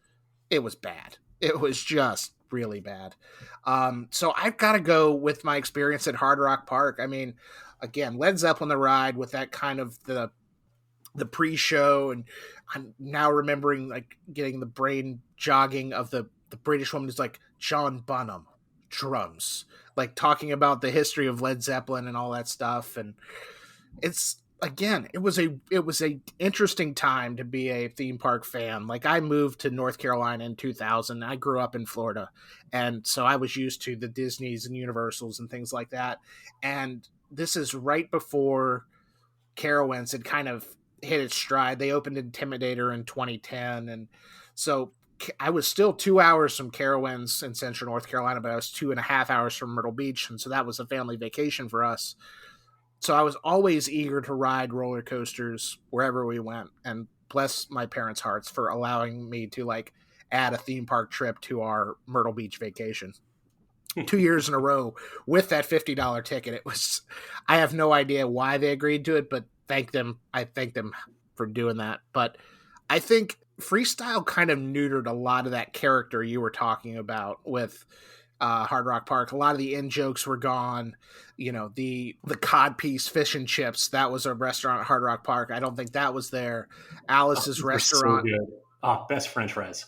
S1: bad. It was just really bad. So I've got to go with my experience at Hard Rock Park. I mean, again, Led Zeppelin the ride with that kind of the pre-show. And I'm now remembering like getting the brain jogging of the British woman who's like, John Bonham, drums, like talking about the history of Led Zeppelin and all that stuff. And it was a interesting time to be a theme park fan. Like I moved to North Carolina in 2000. I grew up in Florida. And so I was used to the Disneys and Universals and things like that. And this is right before Carowinds had kind of hit its stride. They opened Intimidator in 2010. And so I was still 2 hours from Carowinds in Central North Carolina, but I was 2.5 hours from Myrtle Beach. And so that was a family vacation for us. So I was always eager to ride roller coasters wherever we went, and bless my parents' hearts for allowing me to like add a theme park trip to our Myrtle Beach vacation. 2 years in a row with that $50 ticket. It was, I have no idea why they agreed to it, but I thank them for doing that. But I think freestyle kind of neutered a lot of that character you were talking about with Hard Rock Park. A lot of the in jokes were gone. You know, the codpiece fish and chips, that was a restaurant at Hard Rock Park. I don't think that was there.
S2: Oh,
S1: Alice's
S2: they're so
S1: restaurant.
S2: good. Oh, best French fries.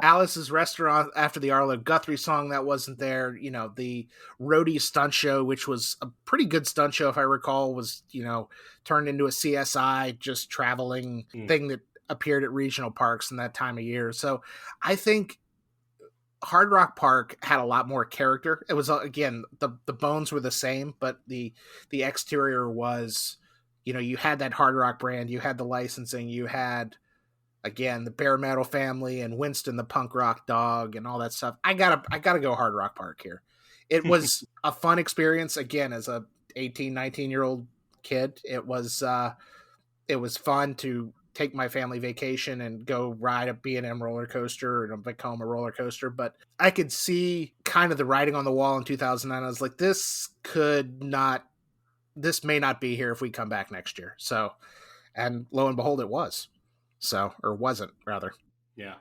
S1: Alice's restaurant after the Arlo Guthrie song, that wasn't there. You know, the roadie stunt show, which was a pretty good stunt show if I recall, was, you know, turned into a CSI just traveling thing that appeared at regional parks in that time of year. So I think Hard Rock Park had a lot more character. It was, again, the bones were the same, but the exterior was, you know, you had that Hard Rock brand, you had the licensing, you had, again, the bare metal family and Winston the punk rock dog and all that stuff. I gotta go Hard Rock Park here. It was a fun experience, again, as a 18, 19-year-old kid. It was fun to take my family vacation and go ride a B&M roller coaster and a Vekoma roller coaster. But I could see kind of the writing on the wall in 2009. I was like, this may not be here if we come back next year. So, and lo and behold, it was. So, or wasn't, rather.
S2: Yeah.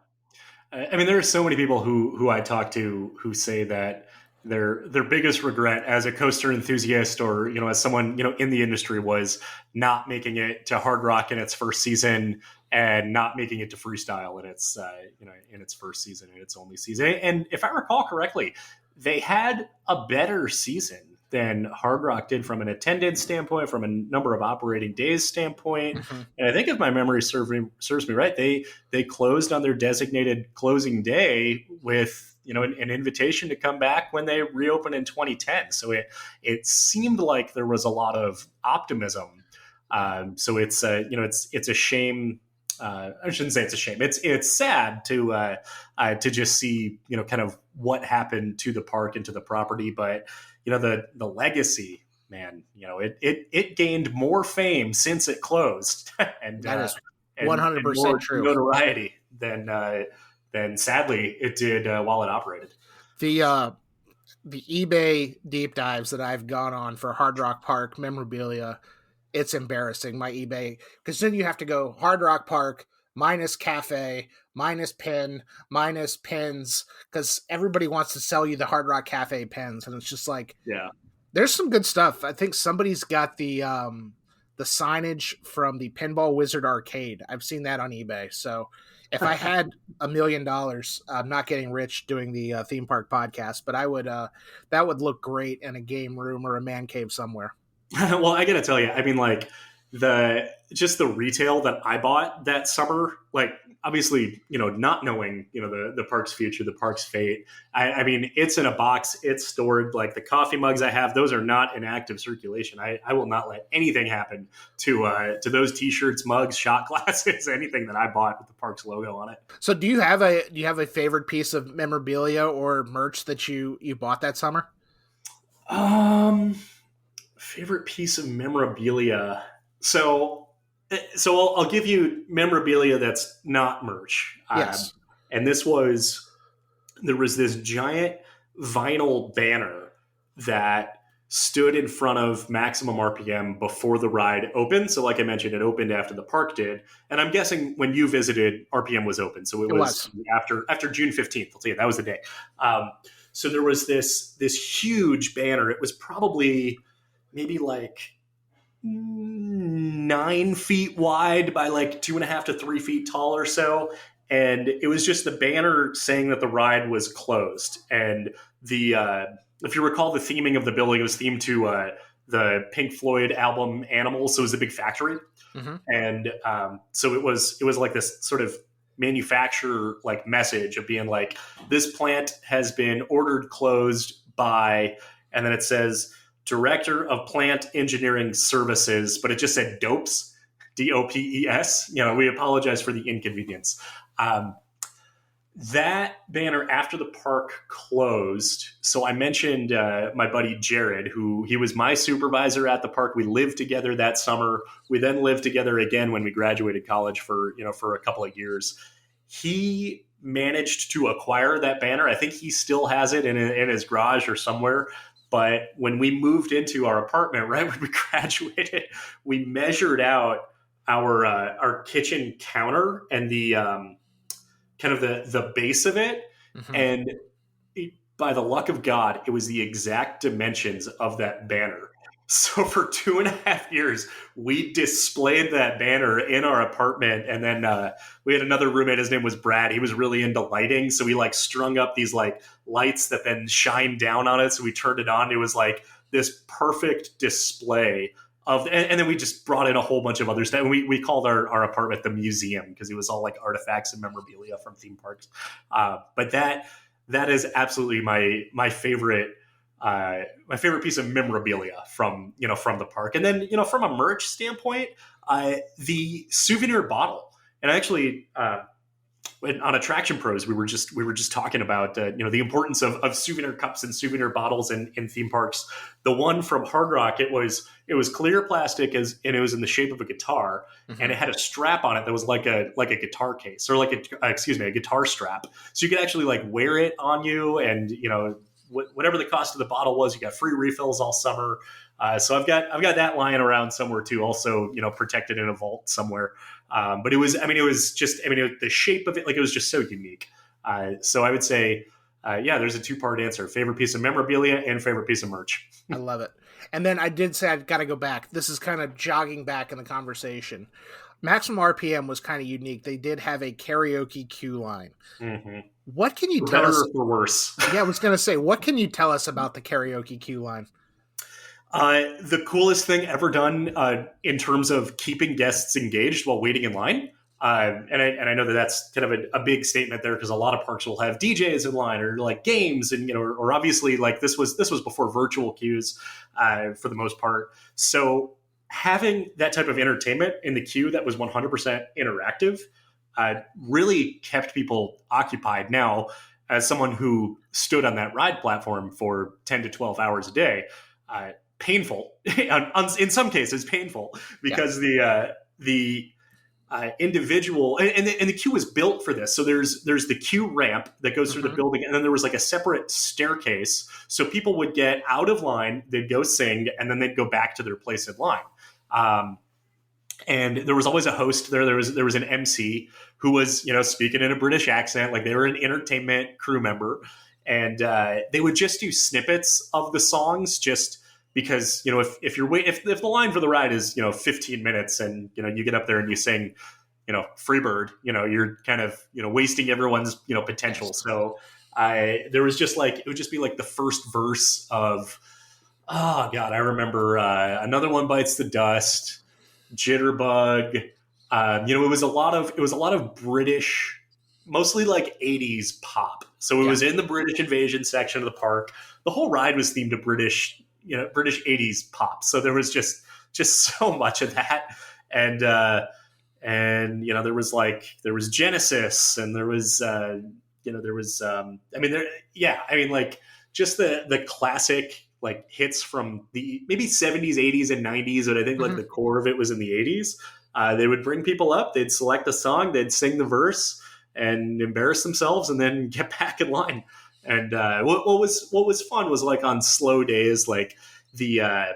S2: I mean, there are so many people who I talk to who say that their biggest regret as a coaster enthusiast, or, you know, as someone, you know, in the industry, was not making it to Hard Rock in its first season and not making it to Freestyle in its in its first season and its only season. And if I recall correctly, they had a better season than Hard Rock did from an attendance standpoint, from a number of operating days standpoint. Mm-hmm. And I think, if my memory serves me right, they closed on their designated closing day with, you know, an invitation to come back when they reopened in 2010. So it seemed like there was a lot of optimism. So it's it's a shame. I shouldn't say it's a shame. It's sad to just see, you know, kind of what happened to the park and to the property, but, you know, the legacy, man, you know, it gained more fame since it closed, and
S1: that is 100% true.
S2: Notoriety than sadly it did while it operated.
S1: The eBay deep dives that I've gone on for Hard Rock Park memorabilia, it's embarrassing, my eBay, because then you have to go Hard Rock Park minus cafe, minus pin, minus pins, because everybody wants to sell you the Hard Rock Cafe pins, and it's just like,
S2: yeah,
S1: there's some good stuff. I think somebody's got the signage from the Pinball Wizard Arcade. I've seen that on eBay. So if I had $1 million, I'm not getting rich doing the theme park podcast, but I would that would look great in a game room or a man cave somewhere.
S2: Well, I gotta tell you, I mean, like, the retail that I bought that summer, like, obviously, you know, not knowing, you know, the park's future, the park's fate. I mean, it's in a box, it's stored. Like, the coffee mugs I have, those are not in active circulation. I will not let anything happen to those t-shirts, mugs, shot glasses, anything that I bought with the park's logo on it.
S1: So do you have a favorite piece of memorabilia or merch that you bought that summer?
S2: Favorite piece of memorabilia. So I'll give you memorabilia that's not merch.
S1: Yes.
S2: And there was this giant vinyl banner that stood in front of Maximum RPM before the ride opened. So, like I mentioned, it opened after the park did. And I'm guessing when you visited, RPM was open. So it was after June 15th. I'll tell you, that was the day. So there was this huge banner. It was probably maybe like 9 feet wide by like 2.5 to 3 feet tall or so. And it was just the banner saying that the ride was closed. And if you recall, the theming of the building, it was themed to the Pink Floyd album Animals. So it was a big factory. Mm-hmm. And so it was like this sort of manufacturer like message of being like, this plant has been ordered closed by, and then it says Director of Plant Engineering Services, but it just said DOPES, DOPES. You know, we apologize for the inconvenience. That banner after the park closed. So I mentioned my buddy Jared, who he was my supervisor at the park. We lived together that summer. We then lived together again when we graduated college for a couple of years. He managed to acquire that banner. I think he still has it in his garage or somewhere. But when we moved into our apartment, right when we graduated, we measured out our kitchen counter and the kind of the base of it,
S1: Mm-hmm.
S2: and by the luck of God, it was the exact dimensions of that banner. So for 2.5 years, we displayed that banner in our apartment, and then we had another roommate. His name was Brad. He was really into lighting, so we like strung up these like lights that then shine down on it. So we turned it on. It was like this perfect display of, and then we just brought in a whole bunch of other stuff. We called our apartment the museum because it was all like artifacts and memorabilia from theme parks. But that is absolutely my favorite piece of memorabilia from from the park. And then from a merch standpoint, the souvenir bottle. And actually, on Attraction Pros, we were just talking about the importance of souvenir cups and souvenir bottles in theme parks. The one from Hard Rock, it was clear plastic and it was in the shape of a guitar,
S1: Mm-hmm.
S2: and it had a strap on it that was like a guitar case, or like a guitar strap, so you could actually like wear it on you, and whatever the cost of the bottle was, you got free refills all summer. So I've got that lying around somewhere too, also protected in a vault somewhere. But it was just the shape of it, like it was just so unique. So I would say, there's a 2-part answer: favorite piece of memorabilia and favorite piece of merch.
S1: I love it. And then I did say I've got to go back. This is kind of jogging back in the conversation. Maximum RPM was kind of unique. They did have a karaoke queue line.
S2: Mm-hmm.
S1: What can you
S2: For
S1: tell
S2: better
S1: us?
S2: or for worse?
S1: Yeah, I was going to say, what can you tell us about the karaoke queue line?
S2: The coolest thing ever done in terms of keeping guests engaged while waiting in line. And I know that's kind of a big statement there, because a lot of parks will have DJs in line or like games, and or obviously like this was before virtual queues for the most part. So having that type of entertainment in the queue that was 100% interactive really kept people occupied. Now, as someone who stood on that ride platform for 10 to 12 hours a day, painful in some cases, painful, because the individual, and the queue was built for this. So there's the queue ramp that goes through the building, and then there was like a separate staircase, so people would get out of line, they'd go sing, and then they'd go back to their place in line. And there was always a host there. There was an MC who was speaking in a British accent, like they were an entertainment crew member, and they would just do snippets of the songs, just because if the line for the ride is 15 minutes, and you get up there and you sing Freebird, you're kind of wasting everyone's potential. So there was just like, it would just be like the first verse of, oh god, I remember Another One Bites the Dust, Jitterbug. It was a lot of British, mostly like 80s pop. So it was in the British Invasion section of the park. The whole ride was themed to British 80s pop. So there was just so much of that. And there was Genesis, and just the classic like hits from the maybe 70s, 80s, and 90s, but I think like the core of it was in the 80s. They would bring people up, they'd select a song, they'd sing the verse and embarrass themselves, and then get back in line. And what was fun was, like, on slow days, like the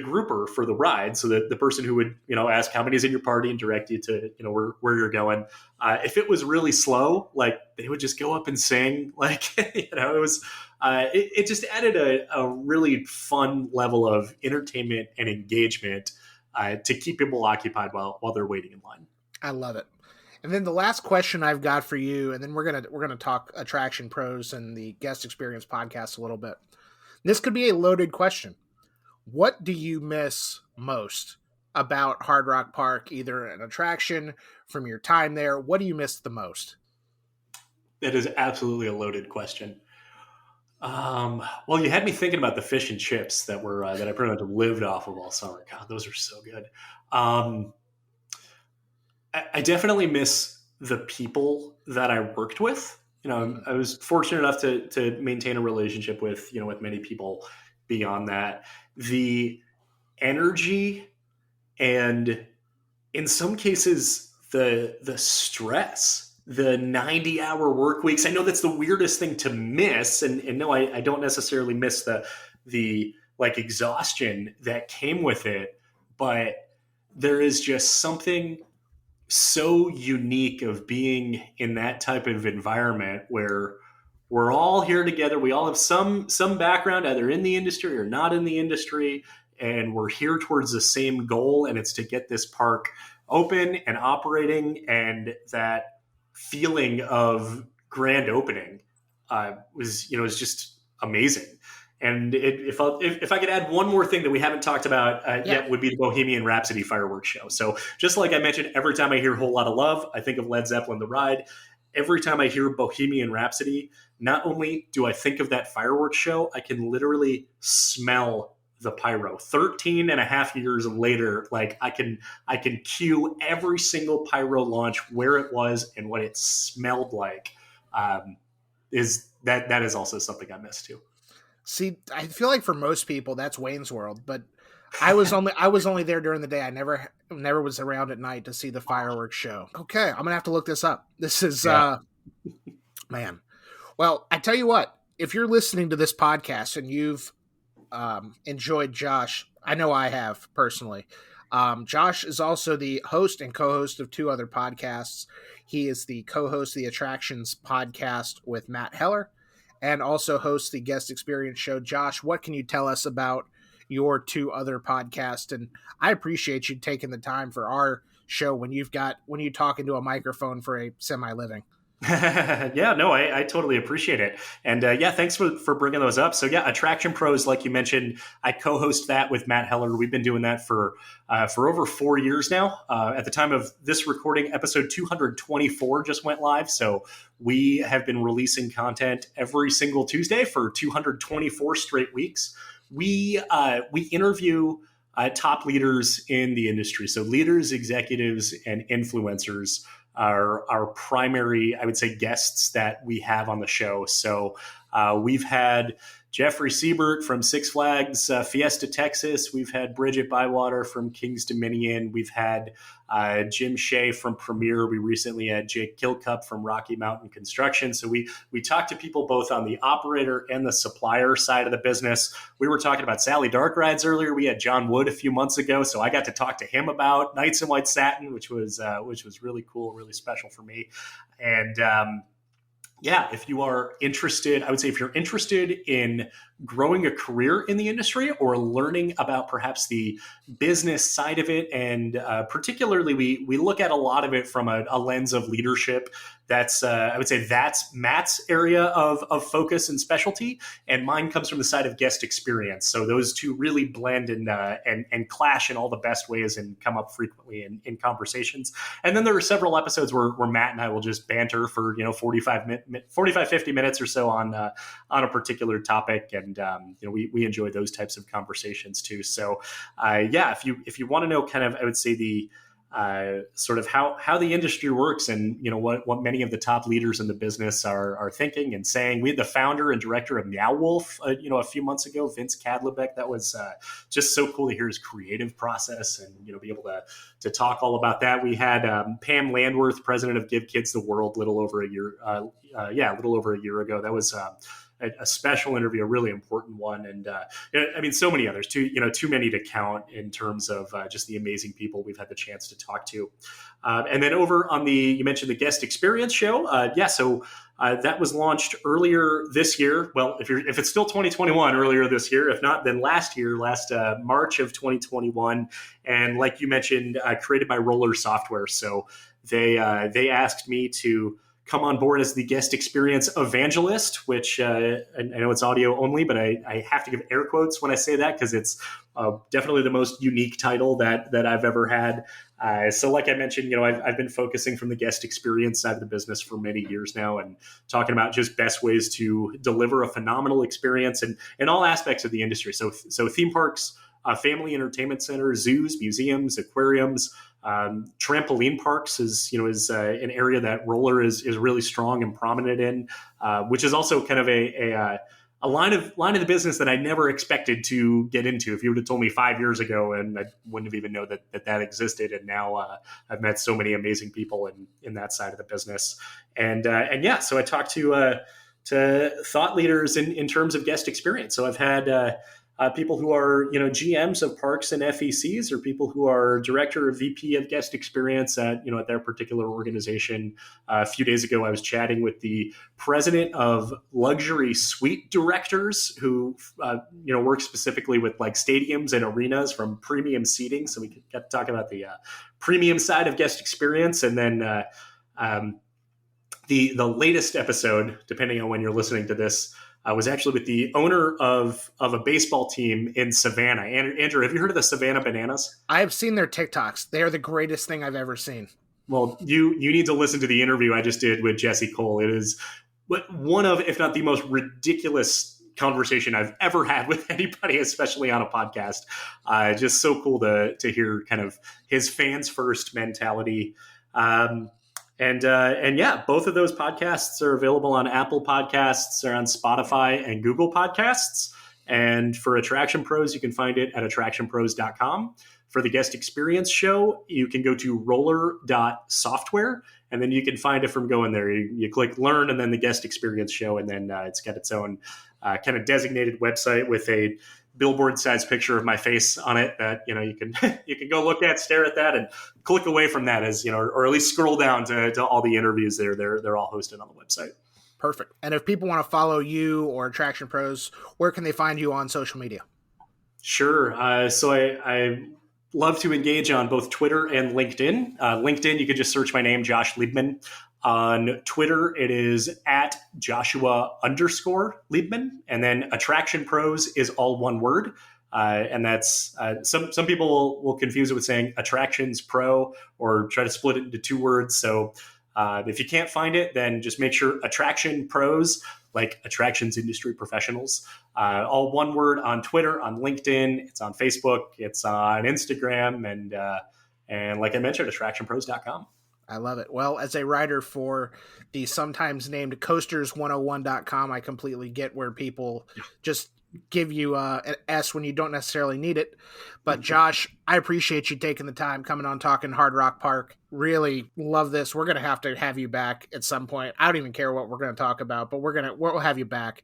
S2: grouper for the ride, so that the person who would ask how many is in your party and direct you to where you're going, if it was really slow, like they would just go up and sing, like it was it just added a really fun level of entertainment and engagement to keep people occupied while they're waiting in line.
S1: I love it. And then the last question I've got for you, and then we're gonna talk Attraction Pros and the Guest Experience podcast a little bit. This could be a loaded question. What do you miss most about Hard Rock Park, either an attraction from your time there? What do you miss the most?
S2: That is absolutely a loaded question. Well, you had me thinking about the fish and chips that I pretty much lived off of all summer. God, those are so good. I definitely miss the people that I worked with.
S1: Mhm.
S2: I was fortunate enough to maintain a relationship with, with many people beyond that. The energy and in some cases the stress, the 90-hour work weeks. I know that's the weirdest thing to miss, and no, I don't necessarily miss the like exhaustion that came with it, but there is just something so unique of being in that type of environment where we're all here together. We all have some background, either in the industry or not in the industry, and we're here towards the same goal, and it's to get this park open and operating. And that feeling of grand opening is just amazing. And if I could add one more thing that we haven't talked about
S1: Yeah.
S2: yet, would be the Bohemian Rhapsody fireworks show. So just like I mentioned, every time I hear "Whole Lot of Love," I think of Led Zeppelin, The Ride. Every time I hear Bohemian Rhapsody, not only do I think of that fireworks show, I can literally smell the pyro. 13 and a half years later, like I can cue every single pyro launch, where it was and what it smelled like. Is that is also something I miss too.
S1: See, I feel like for most people that's Wayne's World, but I was only there during the day. I never was around at night to see the fireworks show. Okay, I'm gonna have to look this up. This is
S2: Yeah.
S1: man. Well, I tell you what, if you're listening to this podcast and you've enjoyed Josh, I know I have personally. Josh is also the host and co-host of two other podcasts. He is the co-host of the Attractions podcast with Matt Heller, and also hosts the Guest Experience show. Josh, what can you tell us about your two other podcasts? And I appreciate you taking the time for our show when you talk into a microphone for a semi living.
S2: Yeah, no, I totally appreciate it. And yeah, thanks for bringing those up. So yeah, Attraction Pros, like you mentioned, I co-host that with Matt Heller. We've been doing that for over 4 years now. At the time of this recording, episode 224 just went live. So we have been releasing content every single Tuesday for 224 straight weeks. We interview top leaders in the industry. So leaders, executives, and influencers are our primary, I would say, guests that we have on the show. So we've had Jeffrey Siebert from Six Flags Fiesta, Texas. We've had Bridget Bywater from King's Dominion. We've had Jim Shea from Premier. We recently had Jake Kilcup from Rocky Mountain Construction. So we talked to people both on the operator and the supplier side of the business. We were talking about Sally Dark Rides earlier. We had John Wood a few months ago, so I got to talk to him about Nights in White Satin, which was really cool, really special for me. And yeah, if you are interested, I would say if you're interested in growing a career in the industry or learning about perhaps the business side of it, and particularly we look at a lot of it from a lens of leadership. That's I would say that's Matt's area of focus and specialty, and mine comes from the side of guest experience. So those two really blend and clash in all the best ways and come up frequently in conversations. And then there are several episodes where Matt and I will just banter for 45, 50 minutes or so on a particular topic, and we enjoy those types of conversations too. So yeah, if you want to know kind of, I would say the sort of how the industry works and what many of the top leaders in the business are thinking and saying. We had the founder and director of Meow Wolf a few months ago, Vince Cadlebeck. That was just so cool to hear his creative process and be able to talk all about that. We had Pam Landworth, president of Give Kids the World, a little over a year ago. That was a special interview, a really important one, and I mean, so many others. Too many to count in terms of just the amazing people we've had the chance to talk to. And then over on you mentioned the guest experience show. So that was launched earlier this year. Well, if it's still 2021, earlier this year. If not, then last March of 2021. And like you mentioned, created by Roller Software. So they asked me to come on board as the guest experience evangelist, which I know it's audio only, but I have to give air quotes when I say that because it's definitely the most unique title that I've ever had. So like I mentioned, I've been focusing from the guest experience side of the business for many years now and talking about just best ways to deliver a phenomenal experience in all aspects of the industry. So theme parks, family entertainment centers, zoos, museums, aquariums, Trampoline parks is an area that roller is really strong and prominent in, which is also kind of a line of the business that I never expected to get into. If you would have told me 5 years ago, and I wouldn't have even known that existed. And now I've met so many amazing people in that side of the business. And yeah, so I talked to thought leaders in terms of guest experience. So I've had people who are GMs of parks and FECs, or people who are director or VP of guest experience at their particular organization. A few days ago, I was chatting with the president of luxury suite directors, who work specifically with like stadiums and arenas from premium seating. So we got to talk about the premium side of guest experience, and then the latest episode, depending on when you're listening to this, was actually with the owner of a baseball team in Savannah. Andrew, have you heard of the Savannah Bananas?
S1: I've seen their TikToks. They are the greatest thing I've ever seen.
S2: Well, you need to listen to the interview I just did with Jesse Cole. It is one of, if not the most ridiculous conversation I've ever had with anybody, especially on a podcast. Just so cool to hear kind of his fans first mentality. And yeah, both of those podcasts are available on Apple Podcasts, or on Spotify and Google Podcasts. And for Attraction Pros, you can find it at attractionpros.com. For the guest experience show, you can go to roller.software, and then you can find it from going there. You click learn, and then the guest experience show, and then it's got its own kind of designated website with a billboard-sized picture of my face on it that you can go look at, stare at that, and click away from that, as or at least scroll down to all the interviews there. They're all hosted on the website.
S1: Perfect. And if people want to follow you or Attraction Pros, where can they find you on social media?
S2: Sure. So I love to engage on both Twitter and LinkedIn. LinkedIn, you could just search my name, Josh Liebman. On Twitter, it is at Joshua_Liebman. And then Attraction Pros is all one word. And that's some people will confuse it with saying Attractions Pro, or try to split it into two words. So if you can't find it, then just make sure Attraction Pros, like attractions industry professionals, all one word, on Twitter, on LinkedIn, it's on Facebook, it's on Instagram, and like I mentioned, attractionpros.com.
S1: I love it. Well, as a writer for the sometimes named Coasters101.com, I completely get where people just give you an S when you don't necessarily need it. But Josh, I appreciate you taking the time, coming on, talking Hard Rock Park. Really love this. We're going to have you back at some point. I don't even care what we're going to talk about, but we'll have you back.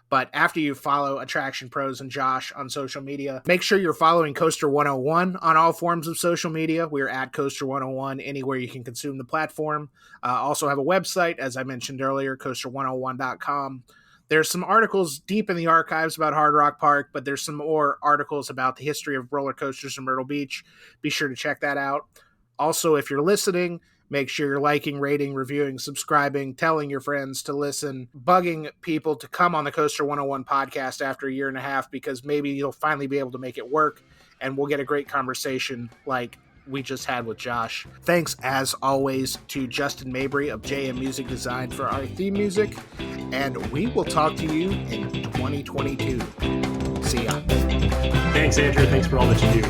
S1: But after you follow Attraction Pros and Josh on social media, make sure you're following Coaster101 on all forms of social media. We're at Coaster101 anywhere you can consume the platform. Also have a website, as I mentioned earlier, Coaster101.com. There's some articles deep in the archives about Hard Rock Park, but there's some more articles about the history of roller coasters in Myrtle Beach. Be sure to check that out. Also, if you're listening, make sure you're liking, rating, reviewing, subscribing, telling your friends to listen, bugging people to come on the Coaster 101 podcast after a year and a half, because maybe you'll finally be able to make it work and we'll get a great conversation like we just had with Josh. Thanks, as always, to Justin Mabry of JM Music Design for our theme music, and we will talk to you in 2022. See ya.
S2: Thanks, Andrew. Thanks for all that you do.